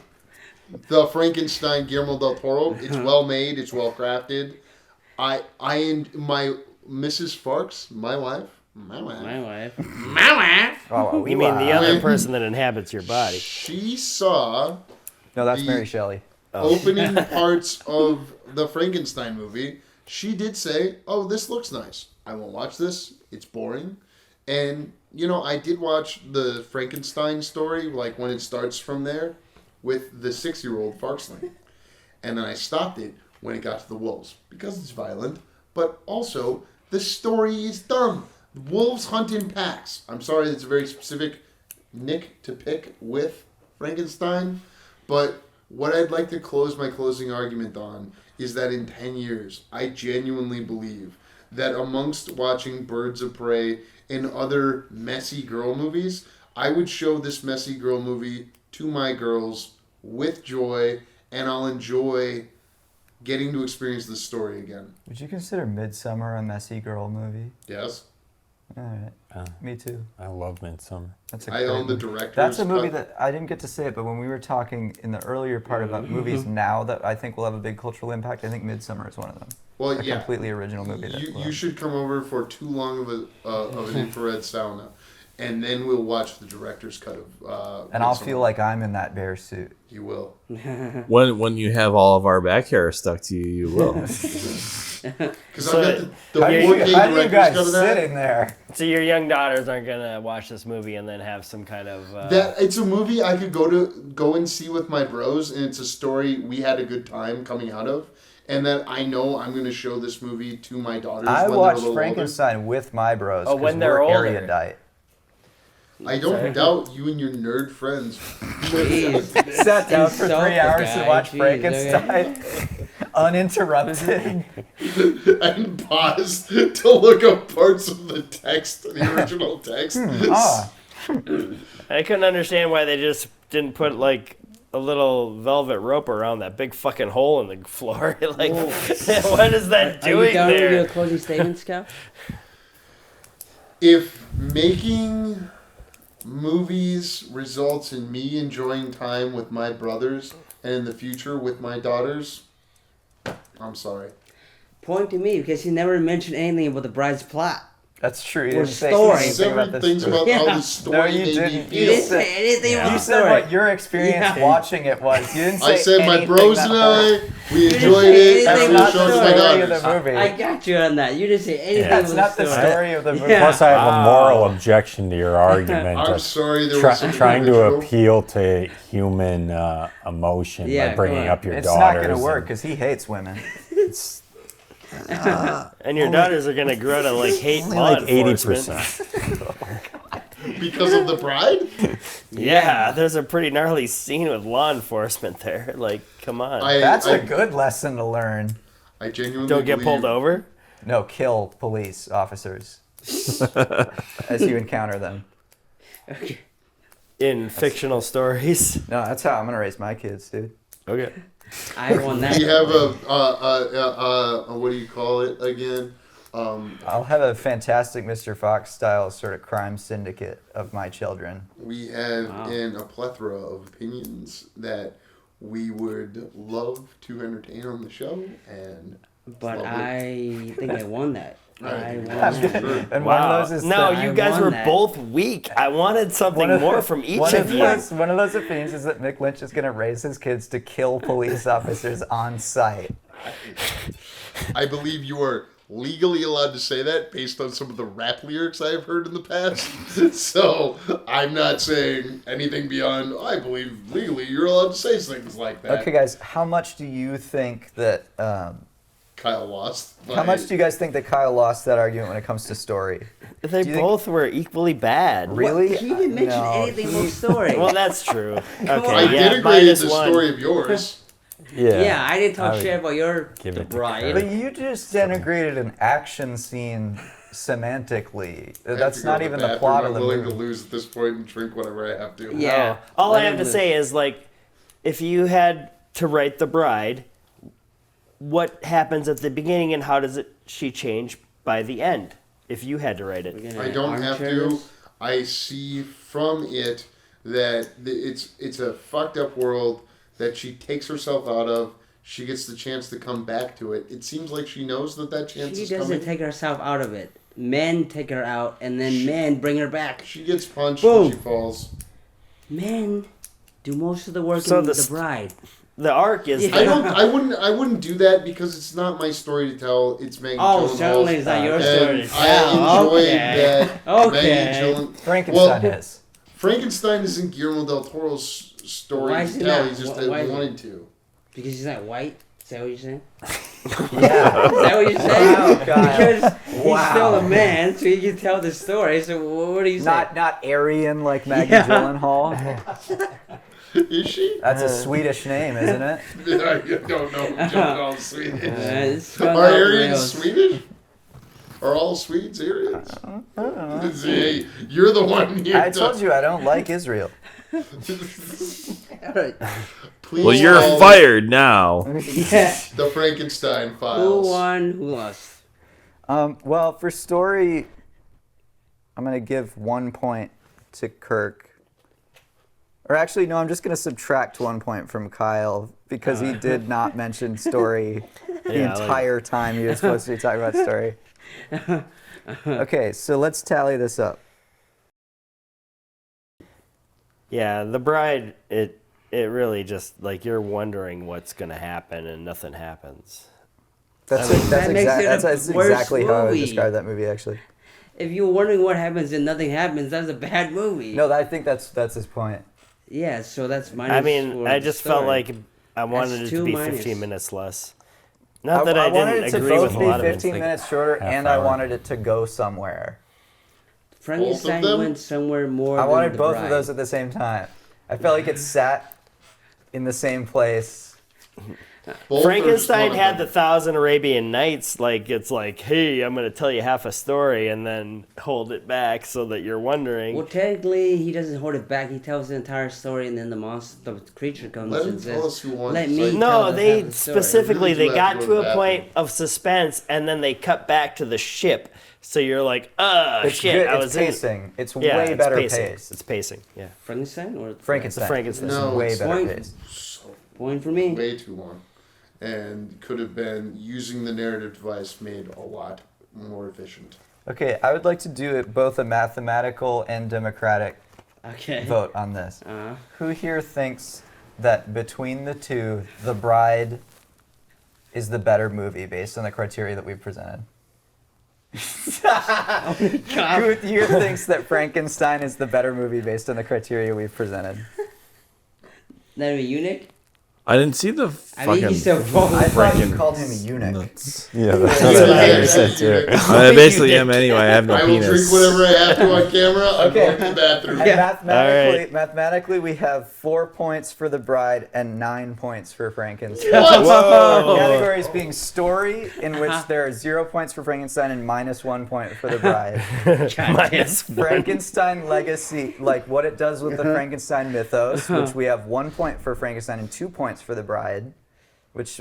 the Frankenstein Guillermo del Toro. It's well made, it's well crafted. I and my Mrs. Farx, my wife. My wife. Oh, You mean the other person that inhabits your body? She saw No, that's the- Mary Shelley. opening parts of the Frankenstein movie. She did say, "Oh, this looks nice. I won't watch this. It's boring." And you know, I did watch the Frankenstein story, like when it starts from there, with the 6-year-old Farxling, and then I stopped it when it got to the wolves because it's violent, but also the story is dumb. Wolves hunt in packs. I'm sorry, that's a very specific nick to pick with Frankenstein, but what I'd like to close my closing argument on is that in 10 years, I genuinely believe that amongst watching Birds of Prey and other messy girl movies, I would show this messy girl movie to my girls with joy, and I'll enjoy getting to experience this story again. Would you consider Midsummer a messy girl movie? Yes. All right. Me too. I love Midsummer. That's a I great own the movie. director's That's a movie cut. that I didn't get to say it, but when we were talking in the earlier part about movies now that I think will have a big cultural impact, I think Midsummer is one of them. Well, A yeah. completely original movie. That You should come over for too long of an infrared sauna, and then we'll watch the director's cut of. and I'll Midsommar. feel like I'm in that bear suit. You will. When you have all of our back hair stuck to you, you will. Because So I've got the How do 4K you director's guys cut of sit that. in there? So your young daughters aren't gonna watch this movie and then have some kind of That it's a movie I could go and see with my bros, and it's a story we had a good time coming out of, and that I know I'm going to show this movie to my daughters. I when watched they're a little Frankenstein with my bros. Oh, when 'cause they're we're older. erudite. Older. I don't doubt you and your nerd friends. Jeez. Sat down for Insult 3 the hours guy. to watch Jeez, Frankenstein, uninterrupted. And paused to look up parts of the text, the original text. I couldn't understand why they just didn't put like a little velvet rope around that big fucking hole in the floor. Like, what is that Are you doing done with there? your closing statement, Scout? If making movies results in me enjoying time with my brothers and in the future with my daughters, I'm sorry. Point to me, because he never mentioned anything about the bride's plot. That's true. You Or didn't say story. anything Several about things this. about Yeah. how the story No, you made me didn't. You feel. didn't say anything about You the said story. what your experience Yeah. watching it was. You didn't say I said my anything bros that and whole- I, we didn't enjoyed say it, anything and That's we not showed the it to my story of daughters. the movie. I got you on that. You didn't say anything That's about not the the story. story of the movie. Yeah. Plus, I have a moral objection to your argument I'm of sorry there was some trying to original. appeal to human emotion Yeah, by bringing come on. up your It's daughters. not going to and work because he hates women. It's And your daughters are gonna grow to like hate only law like enforcement. 80%. Because of the bride? Yeah, there's a pretty gnarly scene with law enforcement there. Like, come on. That's a a good lesson to learn. I genuinely Don't get pulled believe- over. No, kill police officers as you encounter them. Okay. In fictional stories. No, that's how I'm going to raise my kids, dude. Okay. I won that. We have a what do you call it again? I'll have a fantastic Mr. Fox style sort of crime syndicate of my children. We have a plethora of opinions that we would love to entertain on the show, and But lovely. I think I won that. I won That's that. true. And Wow. one of those is No, that you I guys won were that. both weak. I wanted something more from each one of you. One of those opinions is that Mick Lynch is going to raise his kids to kill police officers on sight. I believe you are legally allowed to say that based on some of the rap lyrics I have heard in the past. So I'm not saying anything beyond, I believe legally you're allowed to say things like that. Okay, guys, how much do you think that... Kyle lost. how much do you guys think that Kyle lost that argument when it comes to story? They Do you think- both were equally bad. Really? He didn't mention No, anything about story. Well, that's true. Okay, I yeah, denigrated minus the one. story of yours. yeah, I didn't I talk would shit about your give the it to bride. But you just denigrated an action scene semantically. I have That's to go not to even bathroom. the plot I'm of the willing movie. to lose at this point and drink whatever I have to. Yeah. All Let I have him to live. say is, like, if you had to write the bride, what happens at the beginning and how does she change by the end? If you had to write We're it. gonna I don't have armchair to. this? I see from it that it's a fucked up world that she takes herself out of. She gets the chance to come back to it. It seems like she knows that chance She is doesn't coming. take herself out of it. Men take her out, and then men bring her back. She gets punched Boom. when she falls. Men do most of the work So in the the bride. The arc is Yeah. that I wouldn't do that because it's not my story to tell. It's Maggie Oh, Gyllenhaal's. certainly it's not your story. And I enjoy that Okay. Maggie Gyllenhaal. Frankenstein Well, is. Frankenstein isn't Guillermo del Toro's story Why is to he tell. not? He just Why is he- wanted to. Because he's not white? Is that what you're saying? Yeah. Is that what you're saying? Wow, Kyle. Because he's Wow. still a man, so he can tell the story. So what are you saying? Not Aryan like Maggie Yeah. Gyllenhaal. Is she? That's a Swedish name, isn't it? I don't know. Gyllenhaal's Swedish. It's gone Are off the Aryans rails. Swedish? Are all Swedes Aryans? See, you're the one here. I told you I don't like Israel. All right. Please Well, you're call fired now. Yeah. The Frankenstein Who files. won? Who lost? Well, for story, I'm going to give 1 point to Kirk. Or actually, no, I'm just going to subtract 1 point from Kyle because he did not mention story the entire time he was supposed to be talking about story. Okay, so let's tally this up. Yeah, The Bride, it really just, like, you're wondering what's going to happen and nothing happens. That's That makes it a that's worse exactly how I would movie. describe that movie, actually. If you're wondering what happens and nothing happens, that's a bad movie. No, I think that's his point. Yeah, so that's minus. I mean, for I the just felt story. like I wanted That's it to two be minus. 15 minutes less. Not that I wanted didn't it to agree both with a be lot of it. 15 Like, minutes shorter, half and I hour. wanted it to go somewhere. Frankenstein them? went somewhere more. I than wanted the both Bride. of those at the same time. I felt like it sat in the same place. Both Frankenstein are had the one of 1,000 Arabian Nights. Like, it's like, hey, I'm going to tell you half a story and then hold it back so that you're wondering. Well, technically, he doesn't hold it back. He tells the entire story, and then the creature comes Let him and tell us says, who won. "Let me." tell No, the they half the story." specifically, I really they do have got to to go to a the point bathroom. of suspense and then they cut back to the ship. So you're like, oh, It's shit, good. I It's was in. pacing. It's Yeah, way it's better pacing. paced. It's pacing, yeah. Frankenstein or Frankenstein. Frankenstein. It's No, way it's better point. paced. So Point for me. way too long, and could have been using the narrative device made a lot more efficient. Okay, I would like to do it both a mathematical and democratic Okay. vote on this. Uh, Who here thinks that between the two, The Bride is the better movie based on the criteria that we've presented? Who here thinks that Frankenstein is the better movie based on the criteria we've presented? that be eunuch. I didn't see the I mean, fucking. you still vote. I thought you Franken- called him a eunuch. nuts. Yeah, that's Yeah, what I yeah, said too. yeah. I basically am anyway. I have no I will penis. drink whatever I have to on camera. I'm Okay. going to the bathroom. And mathematically, we have 4 points for The Bride and 9 points for Frankenstein. What? Our categories being story, in which there are 0 points for Frankenstein and minus 1 point for The Bride. Minus Frankenstein legacy, like what it does with the Frankenstein mythos, which we have 1 point for Frankenstein and 2 points for The Bride, which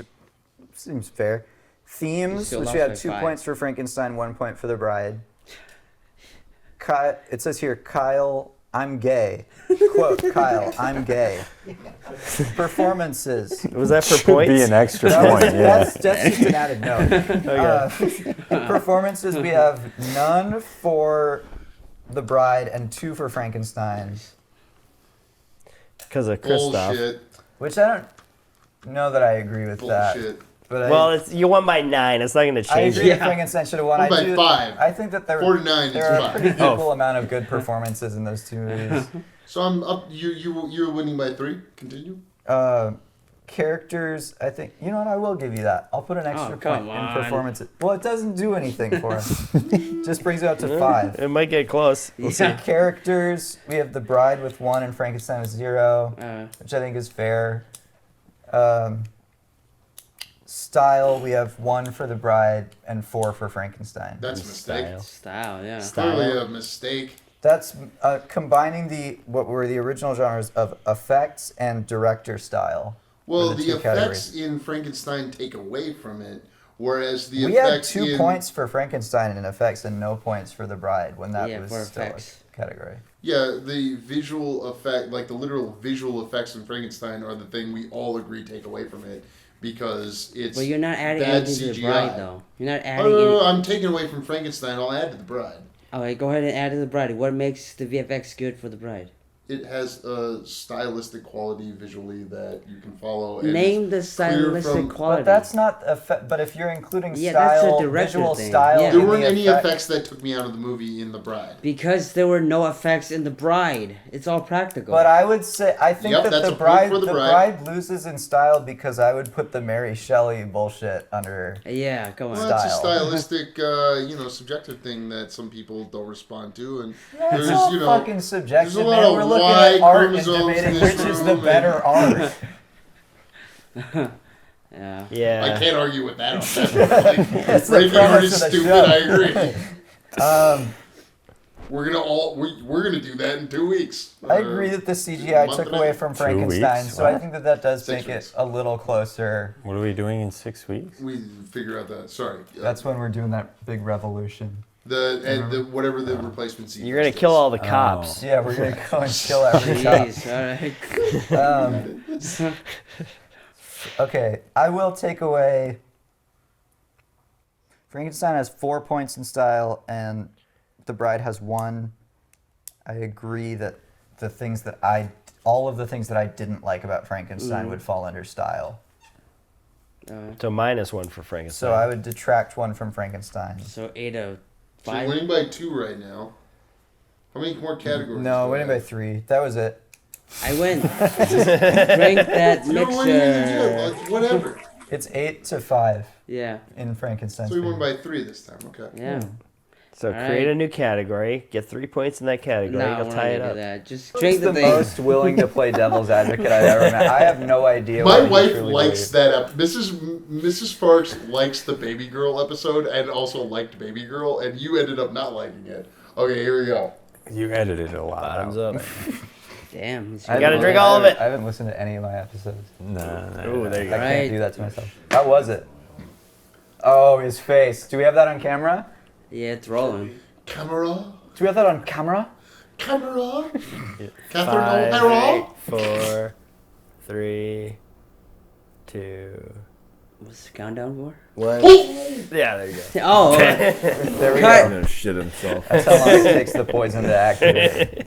seems fair. Themes, still which lost we by have 2 5. points for Frankenstein, 1 point for The Bride. It says here, Kyle, I'm gay. Quote, Kyle, I'm gay. Performances. Was that for Should points? be an extra That was- point. Yeah. that's just an added note. Performances, we have none for The Bride and 2 for Frankenstein, Because of Christoph. Bullshit. which I don't know that I agree with that. Bullshit. But Well, you won by 9. It's not going to I change agree it. that Frankenstein should have won. Won by 5. I think that there 49 are is a pretty 5. equal amount of good performances in those two movies. So I'm up. You're winning by 3. Continue. Characters, I think, you know what, I will give you that. I'll put an extra point come in on. performances. Well, it doesn't do anything for us. Just brings it up to 5. It might get close. We'll see. Yeah. Characters, we have The Bride with 1 and Frankenstein with 0, which I think is fair. Style, we have 1 for The Bride and 4 for Frankenstein. That's a mistake. Style. Style, yeah. Clearly a mistake. That's combining what were the original genres of effects and director style. Well, the the two effects categories. in Frankenstein take away from it, whereas the We had effects 2 in points for Frankenstein in effects and no points for The Bride when that Yeah, was for still effects. a category. yeah, the visual effect, like the literal visual effects in Frankenstein, are the thing we all agree take away from it because it's. But you're not adding bad anything to the CGI. Bride, though. You're not Oh, adding. no, I'm taking away from Frankenstein. I'll add to the Bride. Okay, go ahead and add to the Bride. What makes the VFX good for the Bride? It has a stylistic quality visually that you can follow. And Name the it's clear stylistic from- quality. But that's not but if you're including Yeah, that's a style, director visual thing. style, Yeah. There in weren't the any effect- effects that took me out of the movie in The Bride. Because there were no effects in the Bride. It's all practical. But I would say I think Yep, that that's the a point bride for the The bride. Bride. Loses in style because I would put the Mary Shelley bullshit under. Yeah, come on. Well, that's a Style. stylistic, subjective thing that some people don't respond to, and Yeah, it's there's, all you know, fucking subjective. there's a lot Man. of We're looking Y at art and chromosomes in debating this which is the room, better art. Yeah. Yeah. I can't argue with that. Like, Breaking Art is stupid. I agree. We're gonna do that in 2 weeks. I agree that the CGI month took and a away half. from 2 Frankenstein, weeks? so I What? think that does 6 make weeks. it a little closer. What are we doing in 6 weeks? We figure out that. Sorry. That's when we're doing that big revolution. The whatever the replacement sequence You're gonna is. kill all the cops. Yeah, we're gonna go and kill every cop. Jeez, all right. Okay, I will take away. Frankenstein has 4 points in style, and The Bride has 1. I agree that all of the things that I didn't like about Frankenstein would fall under style. So -1 for Frankenstein. So I would detract 1 from Frankenstein. So 8 of So you're 5. winning by 2 right now. How many more categories? No, do winning I by have? 3. That was it. I win. Drink that You don't win anything to do, mixer. like, whatever. It's 8-5 Yeah. in Frankenstein. So we won by 3 this time. Okay. Yeah. So All create right. a new category, get 3 points in that category, No, you'll we're not tie it gonna up. do that. Just Who's drink the the thing. most willing to play devil's advocate I've ever met? I have no idea. My what he wife truly likes believes. that up. Mrs. Farx likes the Baby Girl episode and also liked Baby Girl, and you ended up not liking it. Okay, here we go. You edited a lot Bottoms out. up. Damn. he's I gotta haven't- drink all of it. I haven't listened to any of my episodes. No. Ooh, there you I go. can't Right. do that to myself. How was it? Oh, his face. Do we have that on camera? Yeah, it's rolling. Camera? Do we have that on camera? Camera? Catherine 5, O'Hara? 4, 3, 2, What's the countdown for? 1. Yeah, there you go. Oh, There we Cut. go. gonna shit himself. That's how long it takes the poison to activate.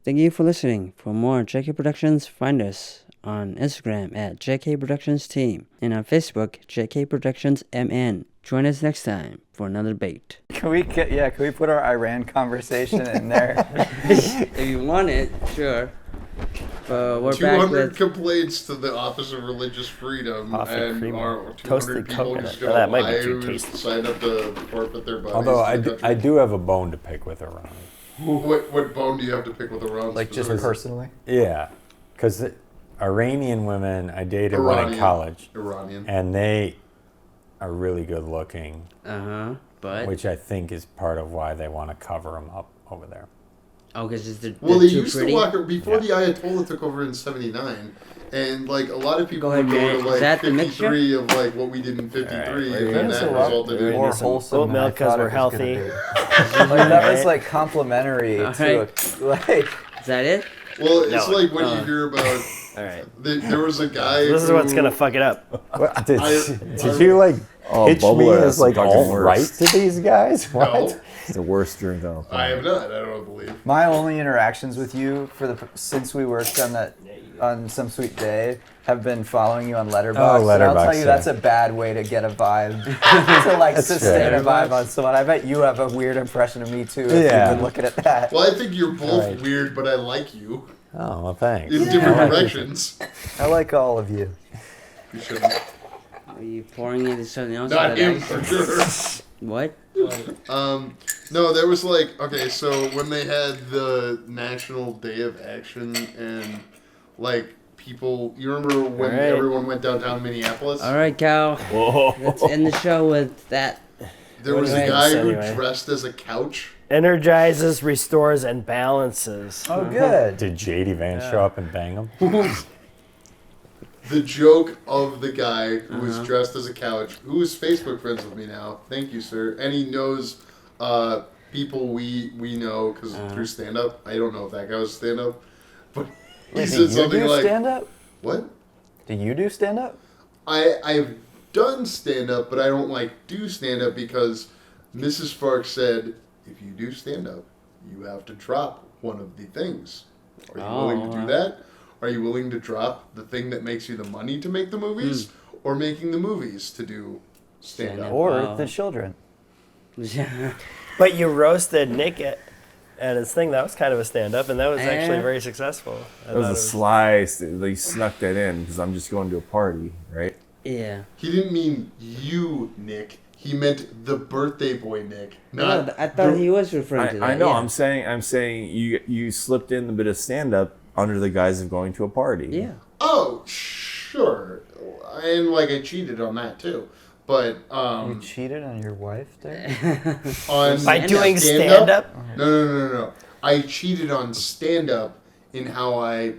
thank you for listening. For more JK Productions, find us on Instagram at JK Productions Team and on Facebook, JK Productions MN. Join us next time for another bait. Can we put our Iran conversation in there? If you want it, sure. But we're back 200 with... complaints to the Office of Religious Freedom, Office of and Freedom. our 200 Toasted people coconut. just Oh, go that might be too live, tasty. sign up to forfeit their bodies. Although to the country. I do have a bone to pick with Iran. What bone do you have to pick with Iran? Like just specifically? personally? Yeah, because Iranian women I dated when in Iranian. college, Iranian. and they are really good looking, Uh-huh. But... which I think is part of why they want to cover them up over there. Oh, because it's the Well, they too used pretty? to walk before the Ayatollah took over in '79, and like a lot of people Go ahead, would go Jared. to Is like that the 53 of like what we did in '53, and then That's that a lot resulted in more some wholesome oat than I milk 'cause thought it we're was gonna healthy. be. Like that was like complimentary All to right. like. Is that it? Well, it's No. like when you hear about All right. there was a guy. This is who, what's going to fuck it up. What, did I- you like Oh, pitch bubble me ass as like fucking alt worse. right to these guys? What? No, It's the worst drink on the I planet. have not. I don't believe. My only interactions with you since we worked on Some Sweet Day have been following you on Letterboxd. Oh, And I'll tell Letterboxd, you yeah. that's a bad way to get a vibe. To like That's sustain fair. a vibe on someone. I bet you have a weird impression of me too if Yeah. you've been looking at that. Well, I think you're both Right. weird, but I like you Oh, well, thanks. in different I like directions. I like all of you. You shouldn't. Are you pouring into something else? Not Or him that- for sure. What? No, there was like, okay, so when they had the National Day of Action and like people, you remember when All right. everyone went downtown Minneapolis? All right, Cal. Whoa. Let's end the show with that. There was a Anyway. guy who Anyway. dressed as a couch. Energizes, restores, and balances. Oh, good. Did JD Vance show up and bang him? The joke of the guy who was dressed as a couch, who is Facebook friends with me now. Thank you, sir. And he knows people we know because through stand up. I don't know if that guy was stand up, but he Wait, said do you something do like, stand up? "What? Do you do stand up? I've done stand up, but I don't like do stand up because Mrs. Fark said if you do stand up, you have to drop one of the things. Are you willing to do that? Are you willing to drop the thing that makes you the money to make the movies, or making the movies to do stand up? Or Wow. the children? But you roasted Nick at his thing. That was kind of a stand-up, and that was actually Eh. very successful. I That was thought a it sly. They snuck that in because I'm just going to a party, right? Yeah. He didn't mean you, Nick. He meant the birthday boy, Nick. Not No, I thought he was referring to that. I know. Yeah. I'm saying you slipped in a bit of stand up under the guise of going to a party. Yeah. Oh, sure. and like I cheated on that too. But You cheated on your wife there? on By doing stand-up? stand-up? No. I cheated on stand-up in how I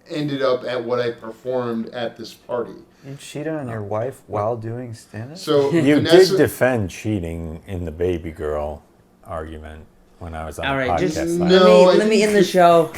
ended up at what I performed at this party. You cheated on your wife while doing stand-up? So You Vanessa, did defend cheating in the baby girl argument when I was on All the right, podcast. just last No, I let me think end the show.